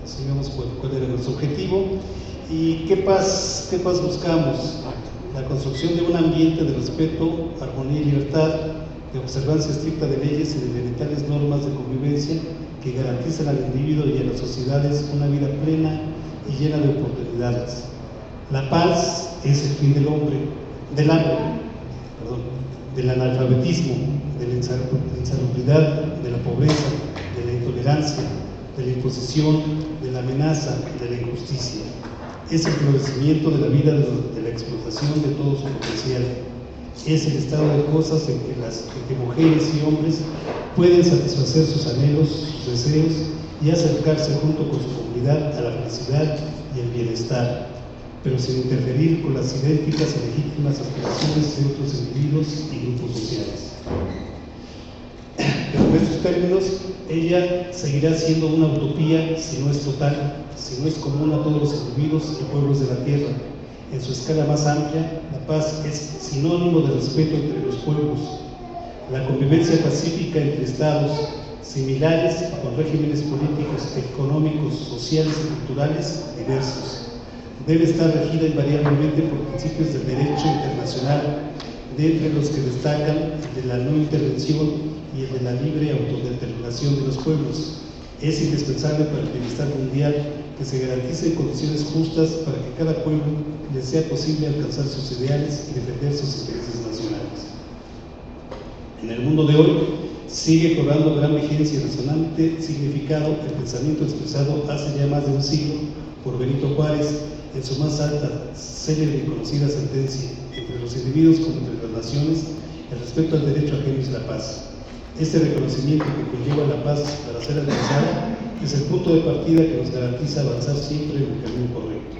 Sigamos cuál era nuestro objetivo y qué paz buscamos. La construcción de un ambiente de respeto, armonía y libertad, de observancia estricta de leyes y de elementales normas de convivencia que garanticen al individuo y a las sociedades una vida plena y llena de oportunidades. La paz es el fin del hambre, del analfabetismo, de la insalubridad, de la pobreza, de la intolerancia, de la imposición, de la amenaza, de la injusticia. Es el florecimiento de la vida de la explotación de todo su potencial. Es el estado de cosas en que mujeres y hombres pueden satisfacer sus anhelos, sus deseos y acercarse junto con su comunidad a la felicidad y el bienestar, pero sin interferir con las idénticas y legítimas aspiraciones de otros individuos y grupos sociales. Pero en estos términos, ella seguirá siendo una utopía si no es total, si no es común a todos los individuos y pueblos de la tierra. En su escala más amplia, la paz es sinónimo de respeto entre los pueblos, la convivencia pacífica entre estados similares con regímenes políticos, económicos, sociales y culturales diversos. Debe estar regida invariablemente por principios del derecho internacional, de entre los que destacan el de la no intervención y el de la libre autodeterminación de los pueblos. Es indispensable para el bienestar mundial que se garanticen condiciones justas para que cada pueblo le sea posible alcanzar sus ideales y defender sus intereses nacionales. En el mundo de hoy sigue cobrando gran vigencia y resonante significado el pensamiento expresado hace ya más de un siglo por Benito Juárez en su más alta, célebre y conocida sentencia: entre los individuos como entre las naciones, el respeto al derecho ajeno es la paz. Este reconocimiento que conlleva la paz para ser alcanzada es el punto de partida que nos garantiza avanzar siempre en el camino correcto.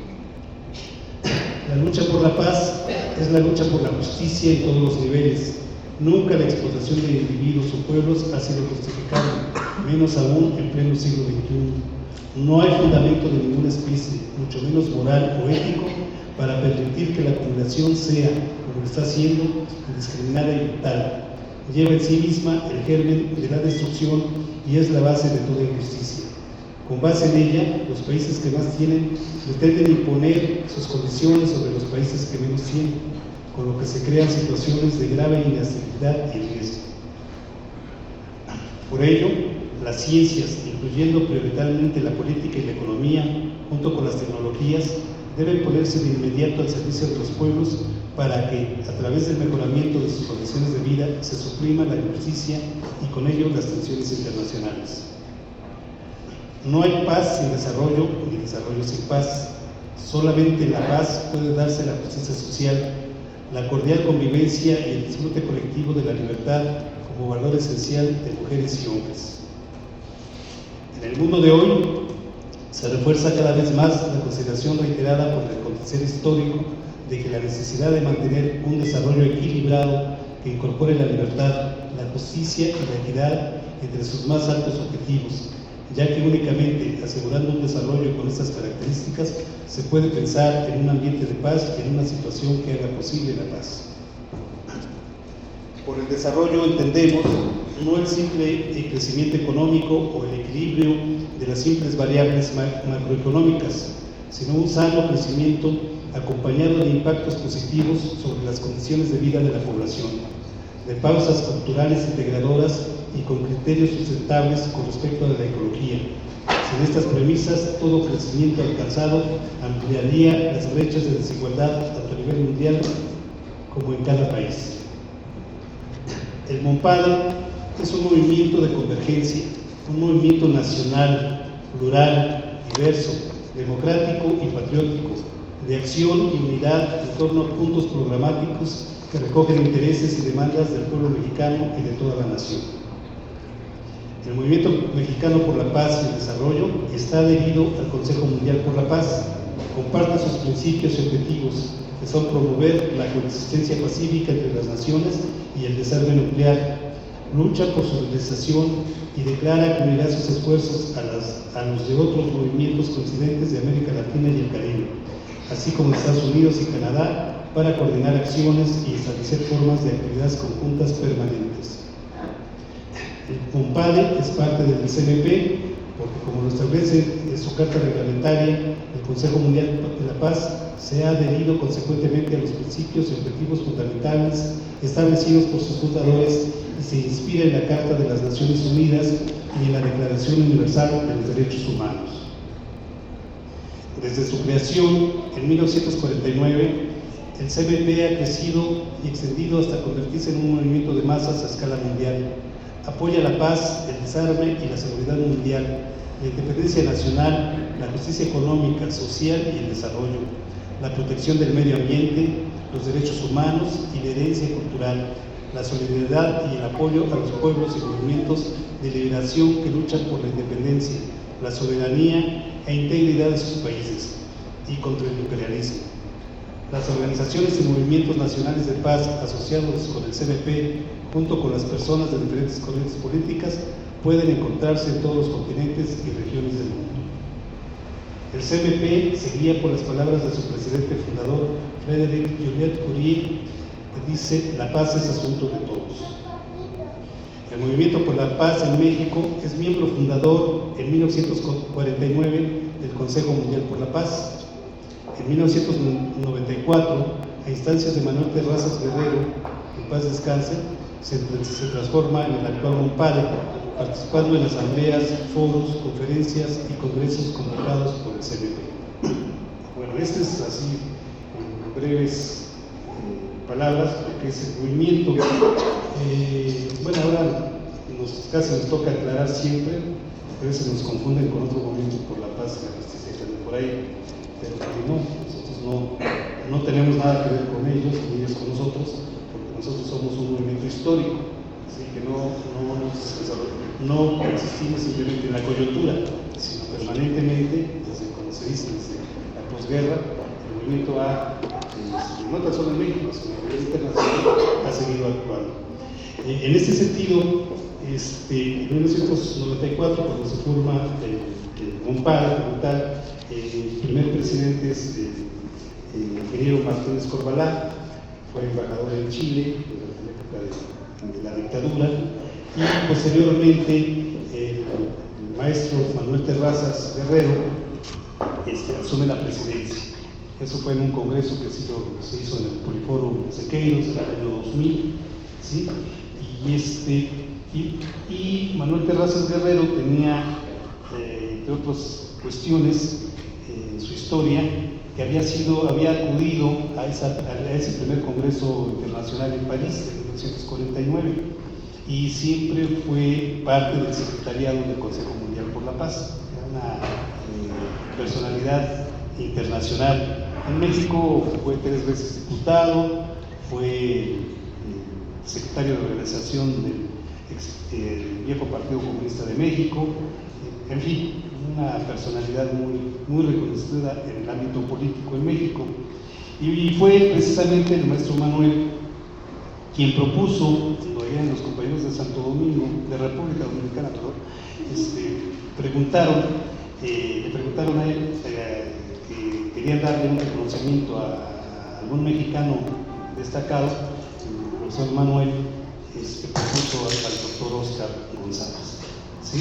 La lucha por la paz es la lucha por la justicia en todos los niveles. Nunca la explotación de individuos o pueblos ha sido justificada, menos aún en pleno siglo XXI. No hay fundamento de ninguna especie, mucho menos moral o ético, para permitir que la acumulación sea, como está siendo, indiscriminada y brutal. Lleva en sí misma el germen de la destrucción y es la base de toda injusticia. Con base en ella, los países que más tienen pretenden imponer sus condiciones sobre los países que menos tienen, con lo que se crean situaciones de grave inestabilidad y riesgo. Por ello, las ciencias, incluyendo prioritariamente la política y la economía, junto con las tecnologías, deben ponerse de inmediato al servicio de los pueblos para que, a través del mejoramiento de sus condiciones de vida, se suprima la injusticia y con ello las tensiones internacionales. No hay paz sin desarrollo, ni desarrollo sin paz. Solamente la paz puede darse la justicia social, la cordial convivencia y el disfrute colectivo de la libertad como valor esencial de mujeres y hombres. En el mundo de hoy se refuerza cada vez más la consideración reiterada por el acontecer histórico de que la necesidad de mantener un desarrollo equilibrado que incorpore la libertad, la justicia y la equidad entre sus más altos objetivos, ya que únicamente asegurando un desarrollo con estas características se puede pensar en un ambiente de paz y en una situación que haga posible la paz. Por el desarrollo entendemos no el simple crecimiento económico o el equilibrio de las simples variables macroeconómicas, sino un sano crecimiento acompañado de impactos positivos sobre las condiciones de vida de la población, de pausas culturales integradoras y con criterios sustentables con respecto a la ecología. Sin estas premisas, todo crecimiento alcanzado ampliaría las brechas de desigualdad tanto a nivel mundial como en cada país. El MONPADA es un movimiento de convergencia, un movimiento nacional, plural, diverso, democrático y patriótico, de acción y unidad en torno a puntos programáticos que recogen intereses y demandas del pueblo mexicano y de toda la nación. El Movimiento Mexicano por la Paz y el Desarrollo está adherido al Consejo Mundial por la Paz, comparte sus principios y objetivos, que son promover la coexistencia pacífica entre las naciones y el desarme nuclear, lucha por su realización y declara que unirá sus esfuerzos a los de otros movimientos coincidentes de América Latina y el Caribe, así como Estados Unidos y Canadá, para coordinar acciones y establecer formas de actividades conjuntas permanentes. El COMPADE es parte del CMP porque, como lo establece en su carta reglamentaria, el Consejo Mundial de la Paz se ha adherido consecuentemente a los principios y objetivos fundamentales establecidos por sus fundadores y se inspira en la Carta de las Naciones Unidas y en la Declaración Universal de los Derechos Humanos. Desde su creación en 1949, el CMP ha crecido y extendido hasta convertirse en un movimiento de masas a escala mundial. Apoya la paz, el desarme y la seguridad mundial, la independencia nacional, la justicia económica, social y el desarrollo, la protección del medio ambiente, los derechos humanos y la herencia cultural, la solidaridad y el apoyo a los pueblos y movimientos de liberación que luchan por la independencia, la soberanía e integridad de sus países y contra el imperialismo. Las organizaciones y movimientos nacionales de paz asociados con el CMP, junto con las personas de diferentes corrientes políticas, pueden encontrarse en todos los continentes y regiones del mundo. El CMP se guía por las palabras de su presidente fundador, Frédéric Joliot-Curie, que dice: la paz es asunto de todos. El Movimiento por la Paz en México es miembro fundador en 1949 del Consejo Mundial por la Paz. En 1994, a instancias de Manuel Terrazas Guerrero, que en paz descanse, se transforma en el actual COMPADE, participando en asambleas, foros, conferencias y congresos convocados por el CMP. Bueno, este es así, en breves palabras, lo que es el movimiento. Bueno, ahora casi nos toca aclarar siempre, a veces nos confunden con otro movimiento por la paz y la justicia que anda por ahí, pero no, nosotros no tenemos nada que ver con ellos, ni ellos con nosotros, porque nosotros somos un movimiento histórico, así que no existimos simplemente en la coyuntura, sino permanentemente, desde, como se dice, desde la posguerra, el movimiento no tan solo en México, sino a nivel internacional, ha seguido actuando. En este sentido, en 1994, cuando se forma el COMPADE como tal, el primer presidente es el ingeniero Martínez Corbalán, fue embajador en Chile durante la época de la dictadura, y posteriormente el maestro Manuel Terrazas Guerrero asume la presidencia. Eso fue en un congreso que se hizo en el Poliforo Sequeiros en el año 2000, ¿sí? Y Manuel Terrazas Guerrero tenía, entre otras cuestiones, en su historia, que había acudido a ese primer Congreso Internacional en París en 1949 y siempre fue parte del secretariado del Consejo Mundial por la Paz. Era una personalidad internacional. En México fue 3 veces diputado, fue secretario de organización del viejo Partido Comunista de México, en fin, una personalidad muy reconocida en el ámbito político en México. Y fue precisamente el maestro Manuel quien propuso, lo harían los compañeros de Santo Domingo, de República Dominicana, le preguntaron a él que querían darle un reconocimiento a algún mexicano destacado. El profesor Manuel propuso al doctor Oscar González. ¿Sí?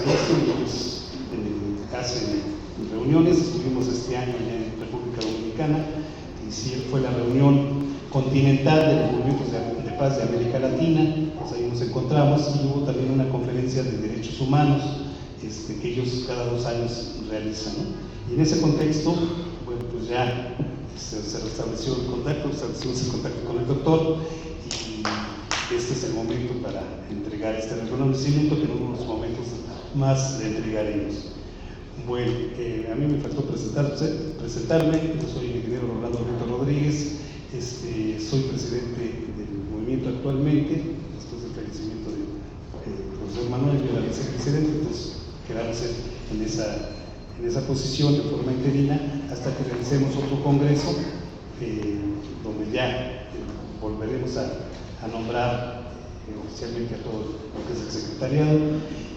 Ellos hacen reuniones, estuvimos este año allá en República Dominicana, y sí, fue la reunión continental de los movimientos de paz de América Latina, pues ahí nos encontramos, y hubo también una conferencia de derechos humanos que ellos cada 2 años realizan, ¿no? Y en ese contexto, bueno, pues ya se restableció el contacto, establecimos el contacto con el doctor, y este es el momento para entregar este reconocimiento que en unos momentos más le entregaremos. Bueno, a mí me faltó presentarme. Yo soy el ingeniero Rolando Alberto Rodríguez, soy presidente del movimiento actualmente, después del fallecimiento del profesor Manuel, yo era vicepresidente, entonces quedamos en esa posición de forma interina hasta que realicemos otro congreso, donde ya volveremos a nombrar oficialmente a todo lo que es el secretariado,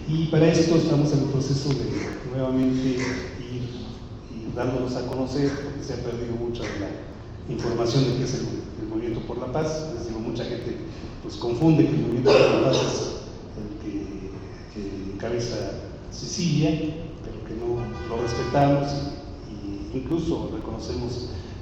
y para esto estamos en el proceso de nuevamente ir dándonos a conocer, porque se ha perdido mucho información de qué es el Movimiento por la Paz. Les digo, mucha gente pues confunde que el Movimiento por la Paz es el que encabeza Sicilia, pero que no lo respetamos e incluso reconocemos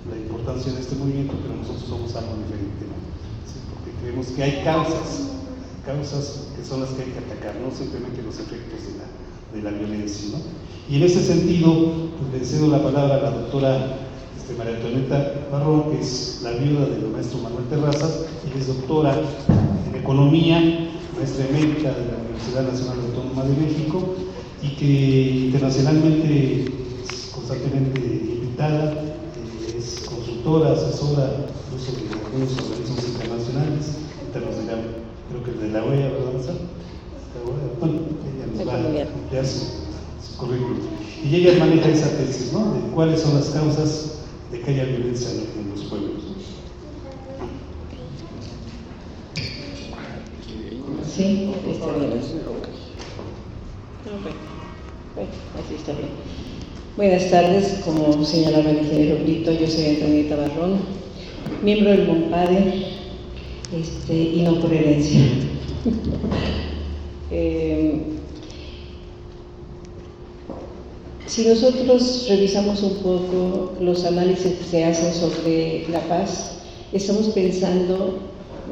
la importancia de este movimiento, pero nosotros somos algo diferente, ¿no? Sí, porque creemos que hay causas que son las que hay que atacar, no simplemente los efectos de la violencia, ¿no? Y en ese sentido, pues, le cedo la palabra a la doctora María Antonieta Barrón, que es la viuda del maestro Manuel Terrazas. Ella es doctora en Economía, maestra emérita de la Universidad Nacional Autónoma de México, y que internacionalmente es constantemente invitada, es consultora, asesora, incluso de algunos organismos internacionales, creo que de la OEA, ¿verdad? Bueno, ella nos va a ampliar su currículum. Y ella maneja esa tesis, ¿no? De cuáles son las causas de que haya violencia en los pueblos. Sí, está bien. Así está bien. Buenas tardes, como señalaba el ingeniero Brito, yo soy Antonieta Barrón, miembro del MONPADE, y no por herencia. Si nosotros revisamos un poco los análisis que se hacen sobre la paz, estamos pensando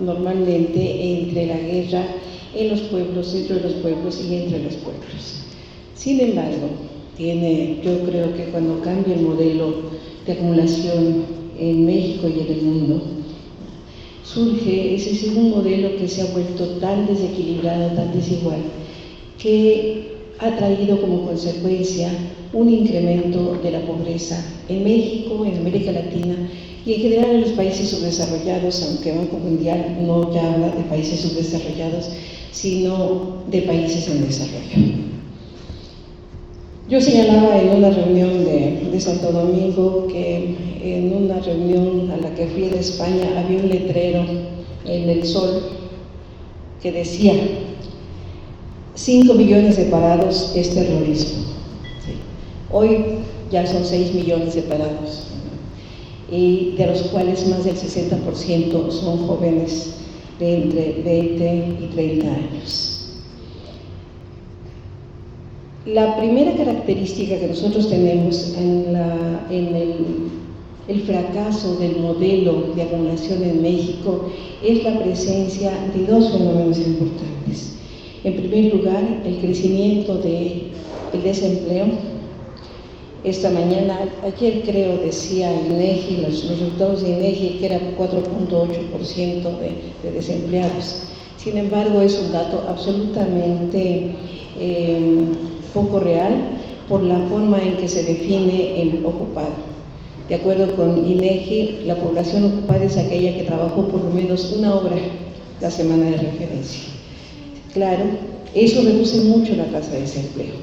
normalmente entre la guerra en los pueblos, dentro de los pueblos y entre los pueblos. Sin embargo, yo creo que cuando cambia el modelo de acumulación en México y en el mundo, surge ese segundo modelo que se ha vuelto tan desequilibrado, tan desigual, que ha traído como consecuencia un incremento de la pobreza en México, en América Latina y en general en los países subdesarrollados, aunque Banco Mundial no ya habla de países subdesarrollados, sino de países en desarrollo. Yo señalaba en una reunión de Santo Domingo que en una reunión a la que fui de España había un letrero en el Sol que decía: 5 millones de parados es terrorismo. Sí. Hoy ya son 6 millones de parados, y de los cuales más del 60% son jóvenes de entre 20 y 30 años. La primera característica que nosotros tenemos en el fracaso del modelo de acumulación en México es la presencia de dos fenómenos importantes. En primer lugar, el crecimiento del desempleo. Esta mañana, ayer creo, decía INEGI, los resultados de INEGI, que era 4.8% de desempleados. Sin embargo, es un dato absolutamente poco real por la forma en que se define el ocupado. De acuerdo con INEGI, la población ocupada es aquella que trabajó por lo menos una hora la semana de referencia. Claro, eso reduce mucho la tasa de desempleo,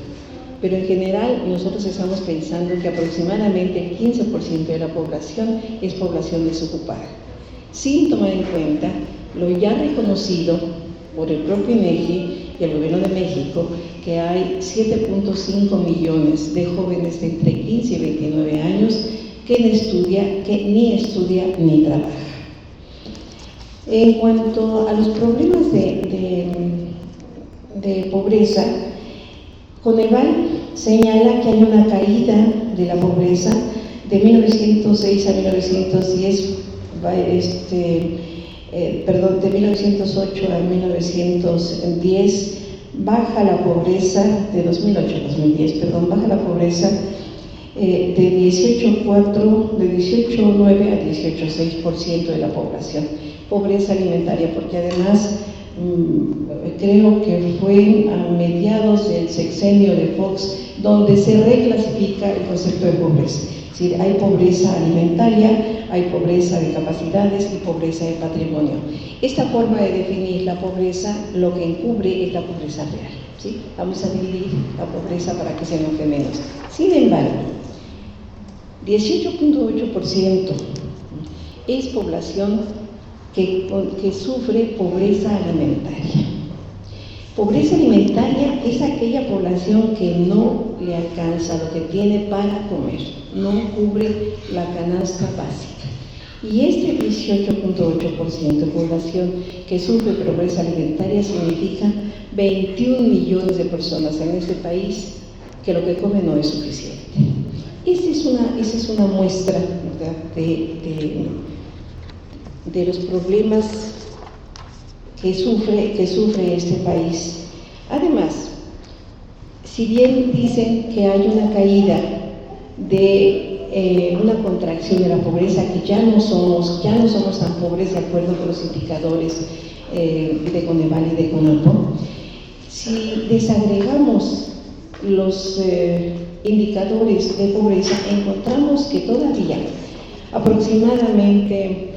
pero en general nosotros estamos pensando que aproximadamente el 15% de la población es población desocupada, sin tomar en cuenta lo ya reconocido por el propio INEGI y el Gobierno de México, que hay 7.5 millones de jóvenes de entre 15 y 29 años que ni estudia ni trabaja. En cuanto a los problemas de pobreza, Coneval señala que hay una caída de la pobreza de 1906 a 1910, de 1908 a 1910, baja la pobreza, de 2008 a 2010, baja la pobreza de 18.9 a 18.6% de la población. Pobreza alimentaria, porque además creo que fue a mediados del sexenio de Fox donde se reclasifica el concepto de pobreza. Es decir, hay pobreza alimentaria, hay pobreza de capacidades y pobreza de patrimonio. Esta forma de definir la pobreza lo que encubre es la pobreza real, ¿sí? Vamos a dividir la pobreza para que se enoje menos. Sin embargo, 18.8% es población que sufre pobreza alimentaria. Pobreza alimentaria es aquella población que no le alcanza lo que tiene para comer, no cubre la canasta básica. Y este 18.8% de población que sufre pobreza alimentaria significa 21 millones de personas en este país que lo que comen no es suficiente. Esa es una muestra, ¿verdad?, de los problemas que sufre este país. Además, si bien dicen que hay una caída de una contracción de la pobreza, que ya no somos tan pobres de acuerdo con los indicadores de Coneval y de CONAPO, si desagregamos los indicadores de pobreza, encontramos que todavía aproximadamente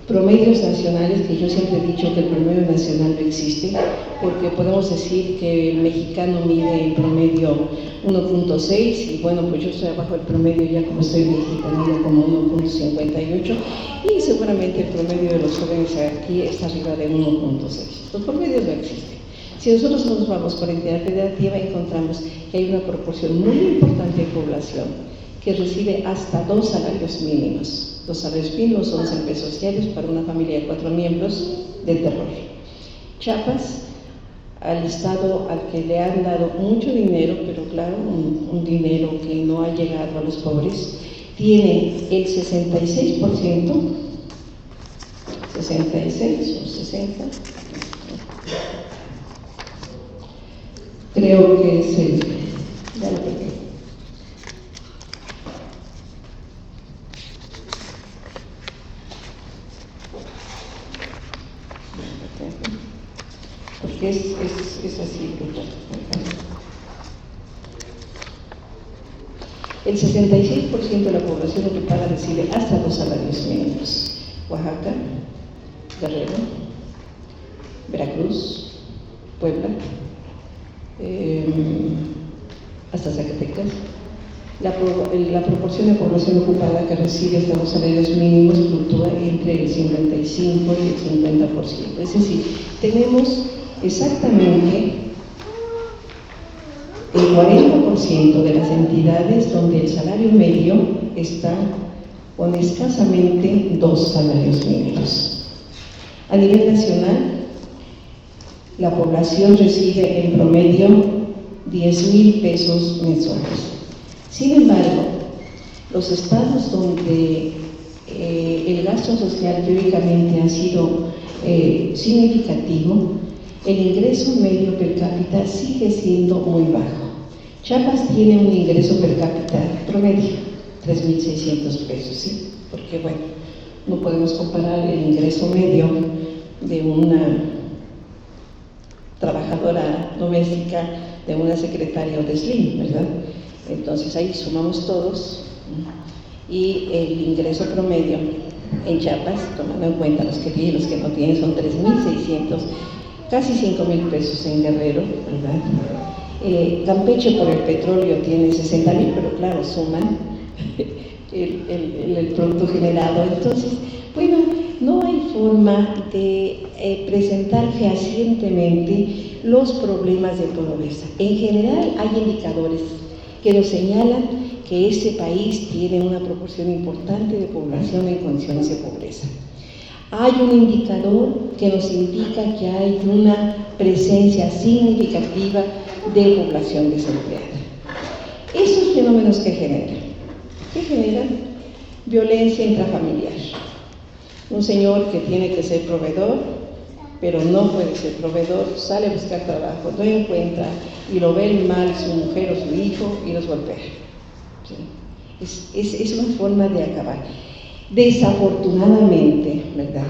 promedios nacionales, que yo siempre he dicho que el promedio nacional no existe, porque podemos decir que el mexicano mide en promedio 1.6, y bueno, pues yo estoy abajo del promedio ya como estoy mexicano, como 1.58, y seguramente el promedio de los jóvenes aquí está arriba de 1.6. Los promedios no existen. Si nosotros nos vamos por entidad federativa, encontramos que hay una proporción muy importante de población que recibe hasta 2 salarios mínimos. Los salarios mínimos son 11 pesos diarios para una familia de 4 miembros del terror. Chiapas, al estado al que le han dado mucho dinero, pero claro, un dinero que no ha llegado a los pobres, tiene el 66%, 66 o 60, creo que es el, ya lo perdí. Porque es así. El 66% de la población ocupada recibe hasta 2 salarios mínimos. Oaxaca, Guerrero, Veracruz, Puebla, hasta Zacatecas. La proporción de población ocupada que recibe hasta 2 salarios mínimos fluctúa entre el 55 y el 50%. Es decir, tenemos exactamente el 40% de las entidades donde el salario medio está con escasamente 2 salarios mínimos. A nivel nacional, la población recibe en promedio 10,000 pesos mensuales. Sin embargo, los estados donde el gasto social teóricamente ha sido significativo, el ingreso medio per cápita sigue siendo muy bajo. Chiapas tiene un ingreso per cápita promedio, 3.600 pesos, ¿sí? Porque bueno, no podemos comparar el ingreso medio de una trabajadora doméstica, de una secretaria o de SLIM, ¿verdad? Entonces ahí sumamos todos y el ingreso promedio en Chiapas, tomando en cuenta los que tienen y los que no tienen, son 3.600, casi 5,000 pesos en Guerrero, ¿verdad? Campeche por el petróleo tiene 60,000, pero claro, suman el producto generado. Entonces, bueno, no hay forma de presentar fehacientemente los problemas de pobreza. En general hay indicadores que nos señalan que este país tiene una proporción importante de población en condiciones de pobreza. Hay un indicador que nos indica que hay una presencia significativa de población desempleada. ¿Esos fenómenos qué generan? ¿Qué generan? Violencia intrafamiliar. Un señor que tiene que ser proveedor, pero no puede ser proveedor, sale a buscar trabajo, no encuentra y lo ven mal su mujer o su hijo y los golpea. ¿Sí? Es una forma de acabar. Desafortunadamente, ¿verdad?,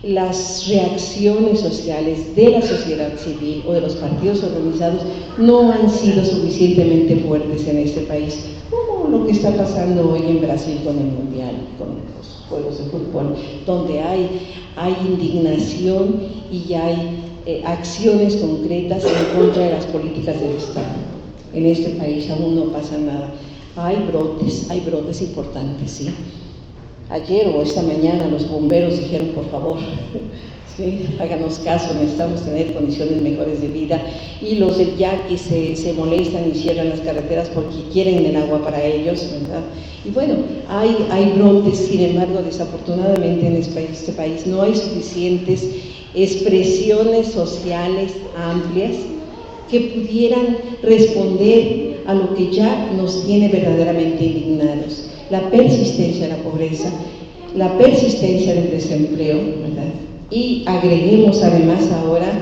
las reacciones sociales de la sociedad civil o de los partidos organizados no han sido suficientemente fuertes en este país, como lo que está pasando hoy en Brasil con el Mundial, con los juegos de fútbol, donde hay indignación y hay acciones concretas en contra de las políticas del Estado. En este país aún no pasa nada. Hay brotes importantes, ¿sí? Ayer o esta mañana los bomberos dijeron, por favor, Sí, háganos caso, necesitamos tener condiciones mejores de vida, y los del Yaqui se molestan y cierran las carreteras porque quieren el agua para ellos, ¿verdad? Y bueno, hay brotes, sin embargo, desafortunadamente en este país no hay suficientes expresiones sociales amplias que pudieran responder a lo que ya nos tiene verdaderamente indignados: la persistencia de la pobreza, la persistencia del desempleo, ¿verdad? Y agreguemos además ahora,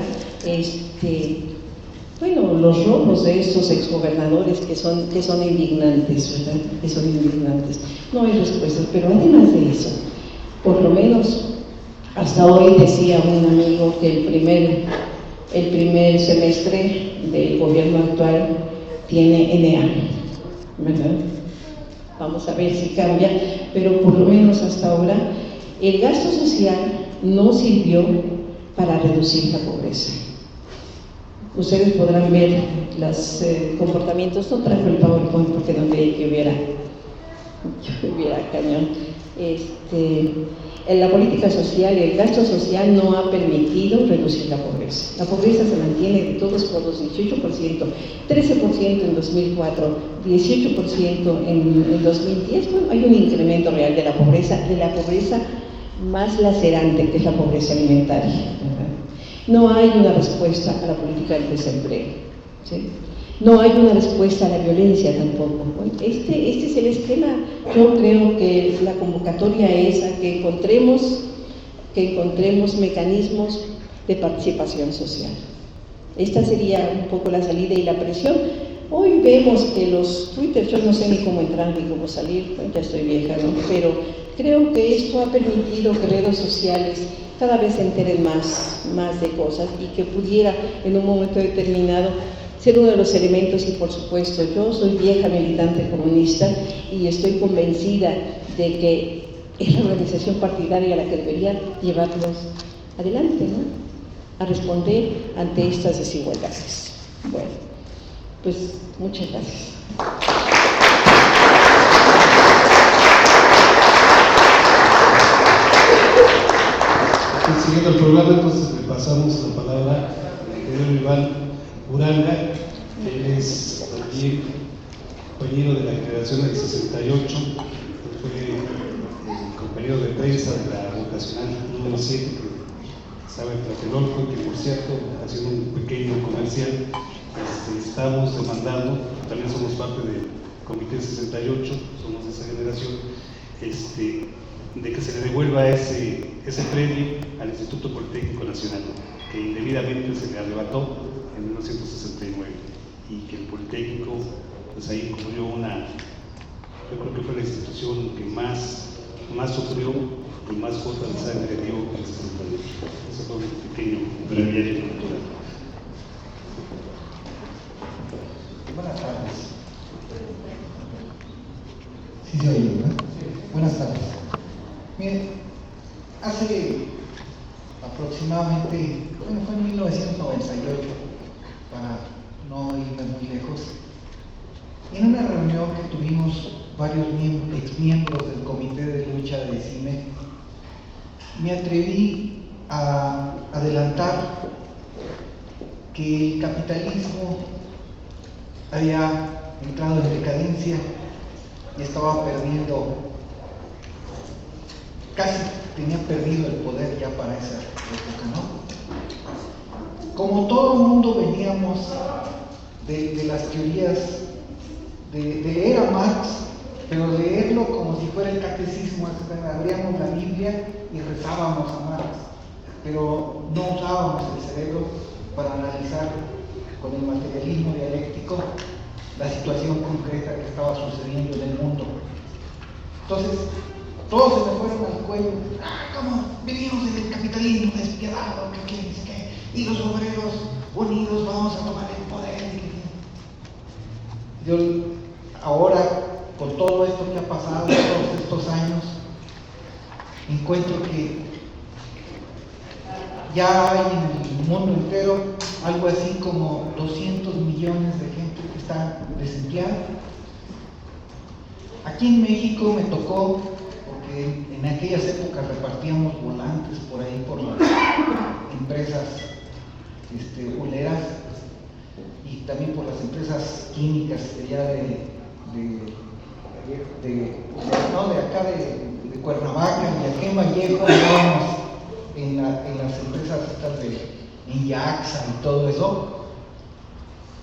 bueno, los robos de estos exgobernadores que son indignantes, ¿verdad? Que son indignantes. No hay respuestas, pero además de eso, por lo menos hasta hoy decía un amigo que el primer semestre del gobierno actual tiene NA, ¿verdad? Vamos a ver si cambia, pero por lo menos hasta ahora el gasto social no sirvió para reducir la pobreza. Ustedes podrán ver los comportamientos. No trajo el PowerPoint porque no creí que hubiera cañón. En la política social, el gasto social no ha permitido reducir la pobreza. La pobreza se mantiene de todos modos 18%, 13% en 2004, 18% en 2010. Bueno, hay un incremento real de la pobreza más lacerante, que es la pobreza alimentaria, ¿verdad? No hay una respuesta a la política del desempleo, ¿sí? No hay una respuesta a la violencia tampoco. Bueno, este es el esquema. Yo creo que la convocatoria es a que encontremos mecanismos de participación social. Esta sería un poco la salida y la presión. Hoy vemos que los Twitter, yo no sé ni cómo entrar ni cómo salir, bueno, ya estoy vieja, ¿no? Pero creo que esto ha permitido que redes sociales cada vez se enteren más de cosas, y que pudiera en un momento determinado ser uno de los elementos. Y por supuesto, yo soy vieja militante comunista y estoy convencida de que es la organización partidaria la que debería llevarlos adelante, ¿no? A responder ante estas desigualdades. Bueno, pues muchas gracias. Siguiendo el programa, entonces le pasamos la palabra al ingeniero Iván Uranga. Él es también compañero de la generación del 68, fue compañero de prensa de la vocacional número 7, que estaba en Tlatelolco, y que por cierto, haciendo un pequeño comercial, estamos demandando, también somos parte del Comité 68, somos de esa generación, de que se le devuelva ese premio al Instituto Politécnico Nacional, que indebidamente se le arrebató en 1969, y que el Politécnico, pues ahí incluyó yo creo que fue la institución que más sufrió y más cuota de sangre dio en el 68. Eso fue un pequeño breviario cultural. Buenas tardes. Sí se oye, ¿verdad? Buenas tardes. Miren, hace aproximadamente, fue en 1998, para no irme muy lejos, en una reunión que tuvimos varios exmiembros del Comité de Lucha de CIME, me atreví a adelantar que el capitalismo había entrado en decadencia y estaba perdiendo, casi tenía perdido el poder ya para esa época, ¿no? Como todo el mundo veníamos de las teorías de leer a Marx, pero leerlo como si fuera el catecismo, abríamos la Biblia y rezábamos a Marx, pero no usábamos el cerebro para analizar con el materialismo dialéctico la situación concreta que estaba sucediendo en el mundo. Entonces, todos se me fueron al cuello. ¿Cómo? Vivimos en el capitalismo despiadado, que quién dice qué, y los obreros unidos vamos a tomar el poder. Yo ahora, con todo esto que ha pasado, todos estos años, encuentro que ya hay en el mundo entero algo así como 200 millones de gente que está desempleada. Aquí en México me tocó, porque en aquellas épocas repartíamos volantes por ahí empresas huleras y también por las empresas químicas de allá de acá de Cuernavaca, y aquí en Vallejo estábamos en las empresas estas en Yaxa y todo eso,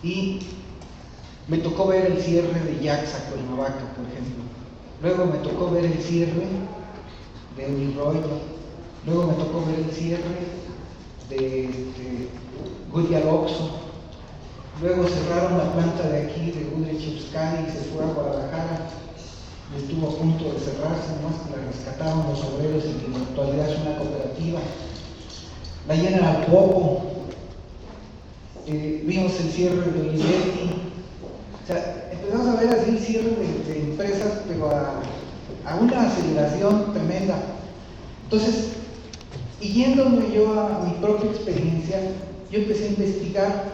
y me tocó ver el cierre de Yaxa Cuernavaca, por ejemplo. Luego me tocó ver el cierre de Uniroyal. Luego me tocó ver el cierre de Goodyear Oxxo. Luego cerraron la planta de aquí de Goodrich Euskadi y se fue a Guadalajara. Estuvo a punto de cerrarse, nomás que la rescataron los obreros y que en la actualidad es una cooperativa. La General Poco. Vimos el cierre de Olivetti. O sea, empezamos a ver así el cierre de empresas, pero a una aceleración tremenda. Entonces, y yéndome yo a mi propia experiencia, yo empecé a investigar,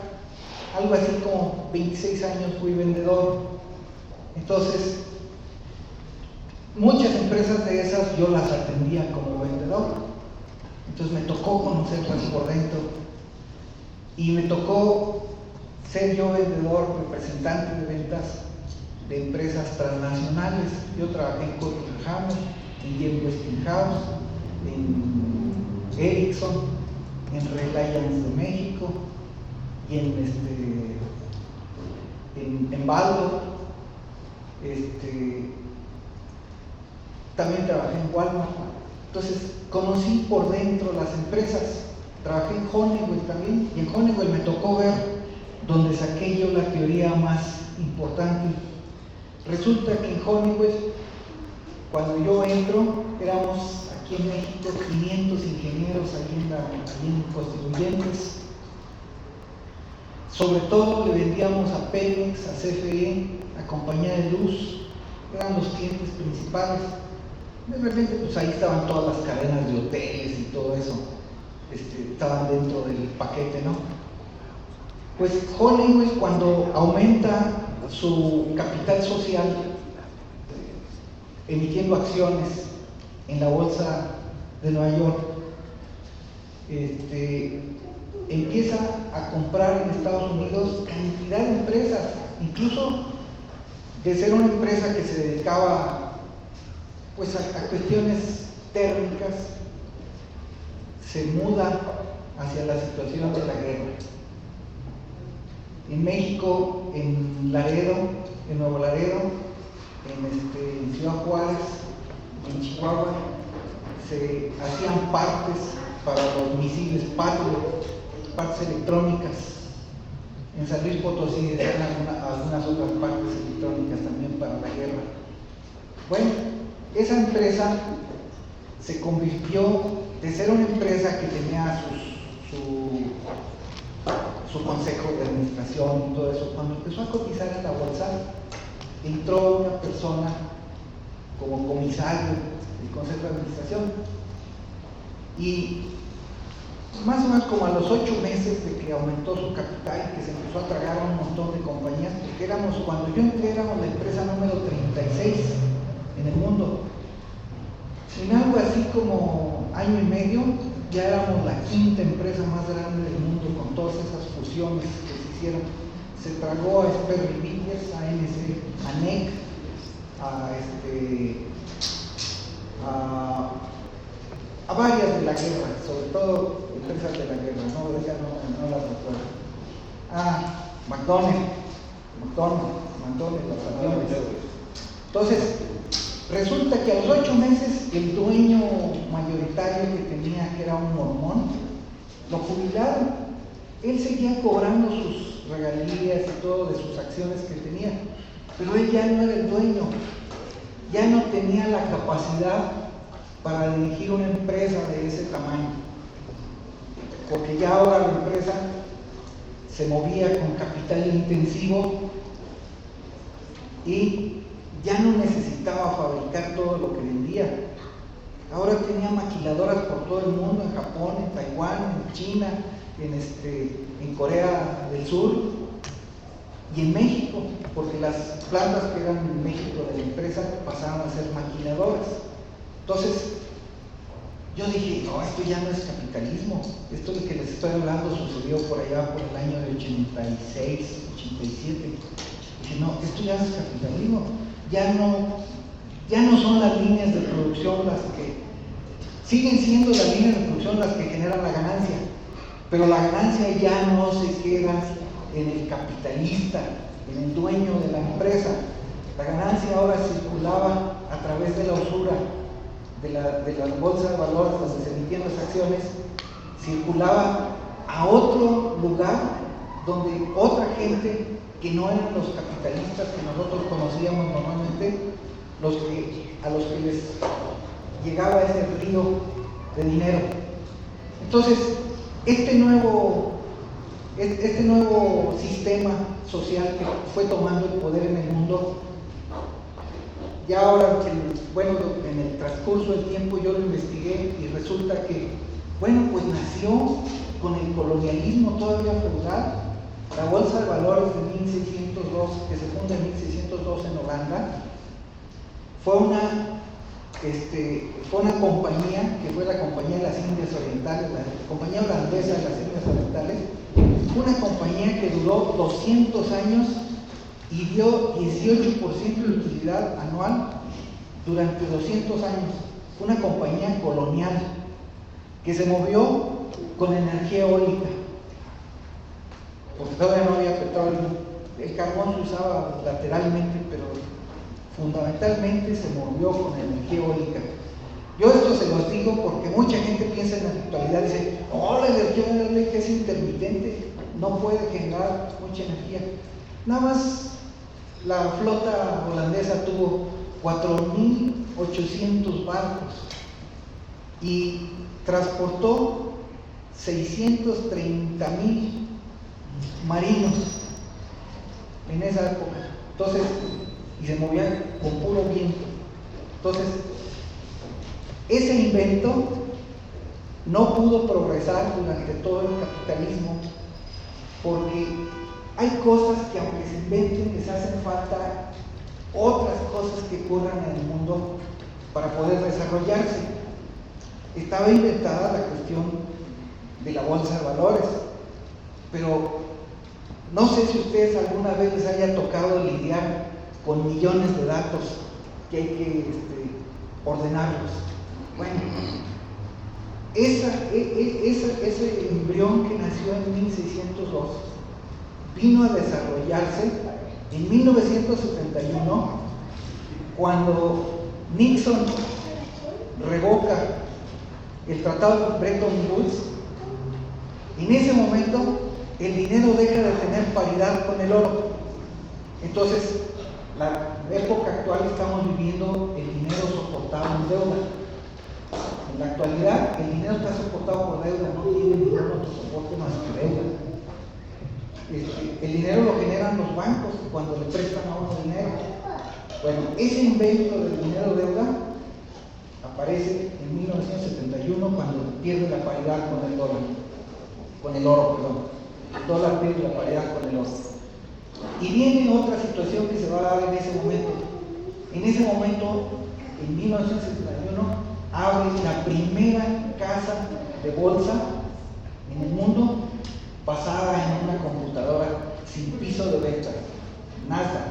algo así como 26 años fui vendedor. Entonces, muchas empresas de esas yo las atendía como vendedor. Entonces me tocó conocerlas por dentro. Y me tocó ser yo vendedor, representante de ventas de empresas transnacionales. Yo trabajé en Cotton Hammer, en J. Westinghouse, en Ericsson, en Reliance de México y en Baldor. También trabajé en Walmart. Entonces conocí por dentro las empresas. Trabajé en Honeywell también, y en Honeywell me tocó ver donde saqué yo la teoría más importante. Resulta que en Honeywell, cuando yo entro, éramos aquí en México 500 ingenieros allí en Constituyentes. Sobre todo le vendíamos a Pemex, a CFE, a Compañía de Luz, eran los clientes principales. De repente, pues ahí estaban todas las cadenas de hoteles y todo eso, estaban dentro del paquete, ¿no? Pues Honeywell, cuando aumenta su capital social, emitiendo acciones en la bolsa de Nueva York, empieza a comprar en Estados Unidos cantidad de empresas, incluso de ser una empresa que se dedicaba pues a cuestiones térmicas, se muda hacia la situación de la guerra. En México, en Laredo, en Nuevo Laredo, en Ciudad Juárez, en Chihuahua, se hacían partes para los misiles Patriot, partes electrónicas. En San Luis Potosí se hacían algunas otras partes electrónicas también para la guerra. Bueno, esa empresa se convirtió de ser una empresa que tenía su consejo de administración y todo eso. Cuando empezó a cotizar en la bolsa, entró una persona como comisario del consejo de administración, y más o menos como a los 8 meses de que aumentó su capital y que se empezó a tragar a un montón de compañías, porque cuando yo entré éramos la empresa número 36 en el mundo. En algo así como año y medio ya éramos la 5ª empresa más grande del mundo, con todas esas fusiones que se hicieron. Se tragó a Sperry Vickers, a ANC, a NEC, a varias de la guerra, sobre todo empresas de la guerra, no las recuerdo. McDonnell, los aviones. Entonces, resulta que a los 8 meses el dueño mayoritario que tenía, que era un mormón, lo jubilaron. Él seguía cobrando sus regalías y todo de sus acciones que tenía, pero él ya no era el dueño, ya no tenía la capacidad para dirigir una empresa de ese tamaño, porque ya ahora la empresa se movía con capital intensivo y ya no necesitaba fabricar todo lo que vendía. Ahora tenía maquiladoras por todo el mundo, en Japón, en Taiwán, en China, en Corea del Sur y en México, porque las plantas que eran en México de la empresa pasaron a ser maquiladoras. Entonces, yo dije, no, esto ya no es capitalismo. Esto de que les estoy hablando sucedió por allá por el año de 86, 87. Dije, no, esto ya no es capitalismo. Ya no son las líneas de producción las que, siguen siendo las líneas de producción las que generan la ganancia, pero la ganancia ya no se queda en el capitalista, en el dueño de la empresa. La ganancia ahora circulaba a través de la usura, de la bolsa de valores donde se emitían las acciones, circulaba a otro lugar donde otra gente que no eran los capitalistas que nosotros conocíamos normalmente, a los que les llegaba ese río de dinero. Entonces, este nuevo sistema social que fue tomando el poder en el mundo, ya ahora, en el transcurso del tiempo yo lo investigué y resulta que, pues nació con el colonialismo todavía feudal. La Bolsa de Valores de 1602, que se funda en 1602 en Holanda, fue una compañía que fue la Compañía de las Indias Orientales, la Compañía Holandesa de las Indias Orientales, una compañía que duró 200 años y dio 18% de utilidad anual durante 200 años. Fue una compañía colonial que se movió con energía eólica, porque todavía no había petróleo. El carbón se usaba lateralmente, pero fundamentalmente se movió con energía eólica. Yo esto se los digo porque mucha gente piensa en la actualidad y dice, la energía eólica es intermitente, no puede generar mucha energía. Nada más la flota holandesa tuvo 4.800 barcos y transportó 630.000 marinos en esa época. Entonces, y se movían con puro viento. Entonces, ese invento no pudo progresar durante todo el capitalismo porque hay cosas que aunque se inventen les hacen falta otras cosas que ocurran en el mundo para poder desarrollarse. Estaba inventada la cuestión de la bolsa de valores, pero no sé si ustedes alguna vez les haya tocado lidiar con millones de datos que hay que ordenarlos. Bueno, ese embrión que nació en 1602 vino a desarrollarse en 1971 cuando Nixon revoca el tratado de Bretton Woods. En ese momento el dinero deja de tener paridad con el oro. Entonces, la época actual estamos viviendo el dinero soportado en deuda. En la actualidad el dinero está soportado por deuda, no tiene ningún otro soporte más que deuda. El dinero lo generan los bancos cuando le prestan a uno dinero. Bueno, ese invento del dinero deuda aparece en 1971 cuando pierde la paridad con el oro. El dólar pierde la paridad con el oro. Y viene otra situación que se va a dar en ese momento. En ese momento, en 1971, abre la primera casa de bolsa en el mundo basada en una computadora sin piso de venta, Nasdaq.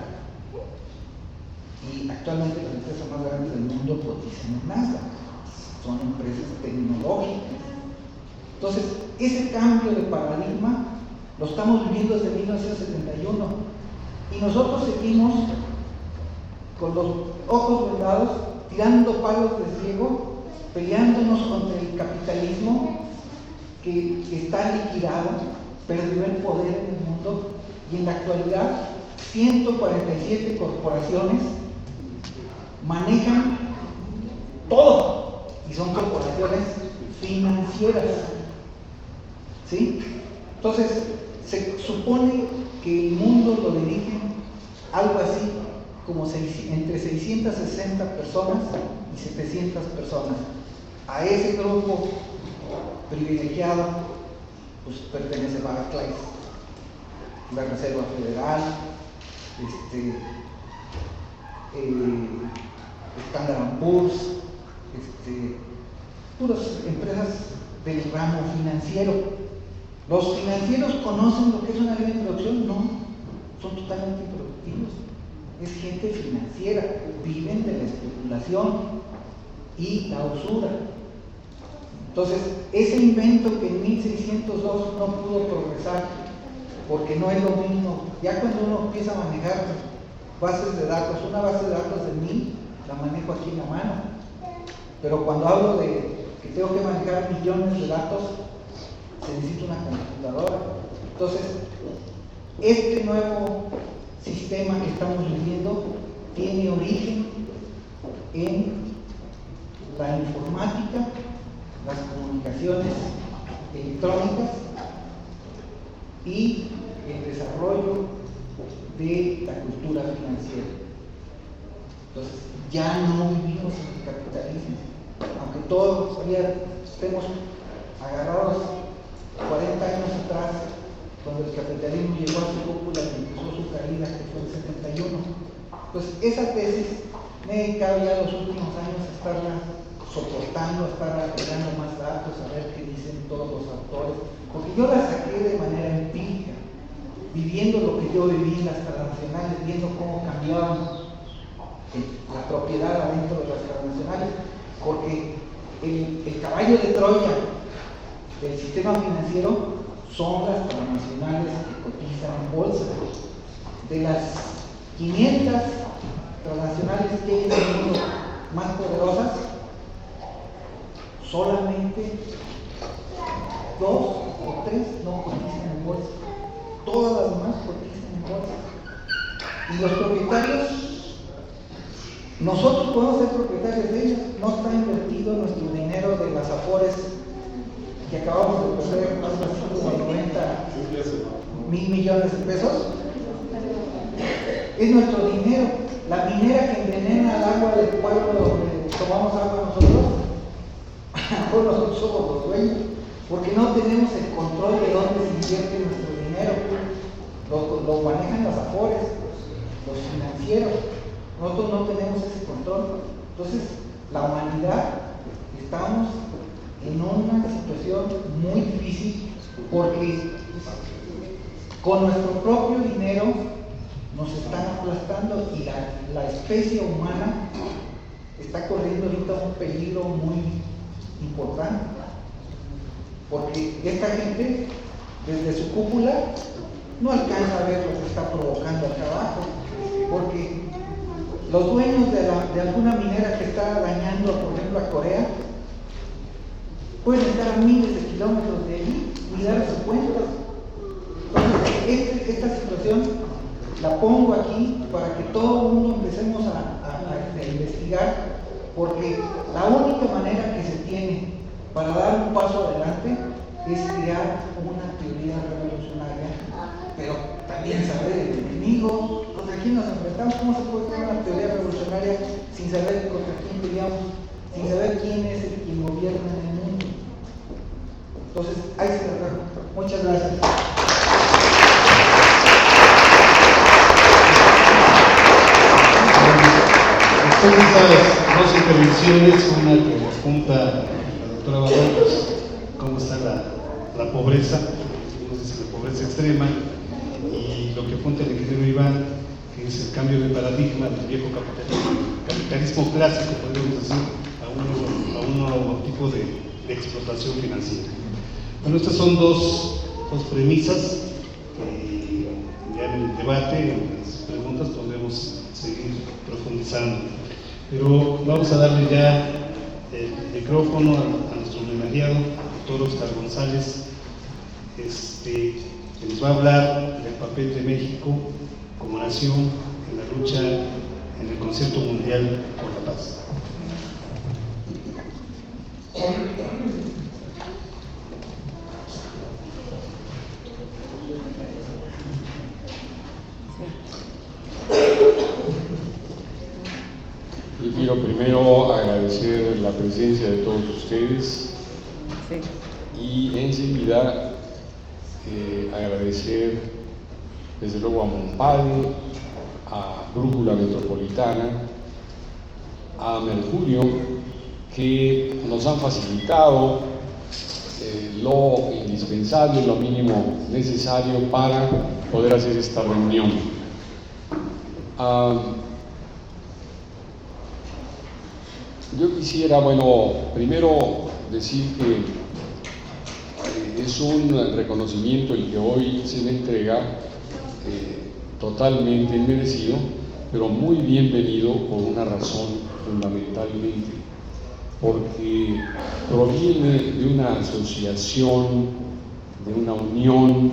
Y actualmente las empresas más grandes del mundo cotizan en Nasdaq. Son empresas tecnológicas. Entonces, ese cambio de paradigma lo estamos viviendo desde 1971 y nosotros seguimos con los ojos vendados, tirando palos de ciego, peleándonos contra el capitalismo que está liquidado, perdió el poder en el mundo y en la actualidad 147 corporaciones manejan todo y son corporaciones financieras. ¿Sí? Entonces, se supone que el mundo lo dirigen algo así como entre 660 personas y 700 personas. A ese grupo privilegiado pues pertenece Barclays, la Reserva Federal, Standard & Poor's, puras empresas del ramo financiero. ¿Los financieros conocen lo que es una ley de producción? No, son totalmente improductivos. Es gente financiera, viven de la especulación y la usura. Entonces, ese invento que en 1602 no pudo progresar, porque no es lo mismo, ya cuando uno empieza a manejar bases de datos, una base de datos de 1000, la manejo aquí en la mano, pero cuando hablo de que tengo que manejar millones de datos, se necesita una computadora. Entonces, este nuevo sistema que estamos viviendo tiene origen en la informática, las comunicaciones electrónicas y el desarrollo de la cultura financiera. Entonces, ya no vivimos en el capitalismo, aunque todavía estemos agarrados 40 años atrás, cuando el capitalismo llegó a su cúpula y empezó su caída, que fue el 71. Pues esa tesis me he dedicado ya los últimos años a estarla soportando, a estar agregando más datos, a ver qué dicen todos los autores, porque yo la saqué de manera empírica, viviendo lo que yo viví en las transnacionales, viendo cómo cambiaban la propiedad adentro de las transnacionales, porque el caballo de Troya del sistema financiero son las transnacionales que cotizan en bolsa. De las 500 transnacionales que hay en el mundo más poderosas, solamente 2 o 3 no cotizan en bolsa. Todas las demás cotizan en bolsa. Y los propietarios, nosotros podemos ser propietarios de ellos. No está invertido nuestro dinero de las Afores que acabamos de perder más de 90.000 millones de pesos. Es nuestro dinero. La minera que envenena el agua del pueblo donde tomamos agua nosotros, nosotros somos los dueños, porque no tenemos el control de dónde se invierte nuestro dinero. Lo manejan las Afores, los financieros. Nosotros no tenemos ese control. Entonces, la humanidad estamos en una situación muy difícil porque con nuestro propio dinero nos están aplastando y la especie humana está corriendo ahorita un peligro muy importante, porque esta gente desde su cúpula no alcanza a ver lo que está provocando acá abajo, porque los dueños de alguna minera que está dañando, por ejemplo, a Corea, pueden estar a miles de kilómetros de allí y darse cuenta. Entonces, esta situación la pongo aquí para que todo el mundo empecemos a investigar, porque la única manera que se tiene para dar un paso adelante es crear una teoría revolucionaria, pero también saber el enemigo, contra quién nos enfrentamos. ¿Cómo se puede crear una teoría revolucionaria sin saber contra quién peleamos, sin saber quién es el quien gobierna en el mundo? Entonces, ahí se lo dejo. Muchas gracias. Son estas dos intervenciones, una que apunta a la doctora Barón, pues, cómo está la pobreza, la pobreza extrema, y lo que apunta el ingeniero Iván, que es el cambio de paradigma del viejo capitalismo clásico, podríamos decir, a un nuevo tipo de explotación financiera. Bueno, estas son dos premisas que ya en el debate, en las preguntas, podemos seguir profundizando. Pero vamos a darle ya el micrófono a nuestro homenajeado, doctor Óscar González, que nos va a hablar del papel de México como nación en la lucha en el concierto mundial por la paz. Yo quiero primero agradecer la presencia de todos ustedes y enseguida agradecer desde luego a Monpade, a Brújula Metropolitana, a Mercurio, que nos han facilitado lo indispensable, lo mínimo necesario para poder hacer esta reunión. Yo quisiera, primero decir que es un reconocimiento el que hoy se le entrega, totalmente merecido, pero muy bienvenido por una razón fundamentalmente, porque proviene de una asociación, de una unión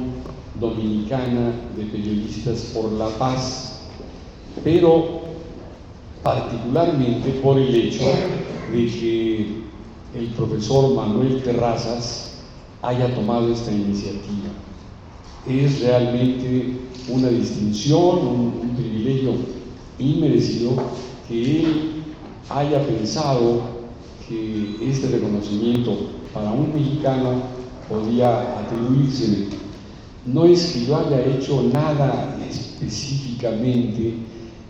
dominicana de periodistas por la paz, pero particularmente por el hecho de que el profesor Manuel Terrazas haya tomado esta iniciativa. Es realmente una distinción, un privilegio inmerecido que él haya pensado que este reconocimiento para un mexicano podía atribuírsele. No es que yo haya hecho nada específicamente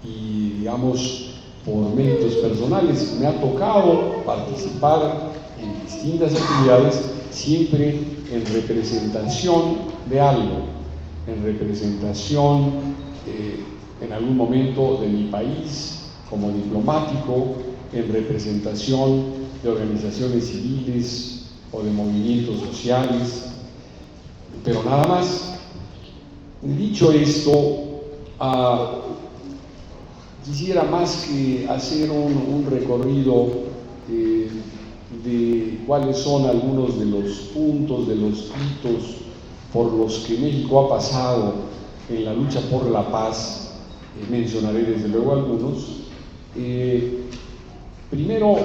y, digamos, por méritos personales. Me ha tocado participar en distintas actividades, siempre en representación de algo, en representación en algún momento de mi país como diplomático, en representación de organizaciones civiles o de movimientos sociales, pero nada más. Dicho esto, quisiera más que hacer un recorrido de cuáles son algunos de los puntos, de los hitos por los que México ha pasado en la lucha por la paz. Mencionaré desde luego algunos. Primero,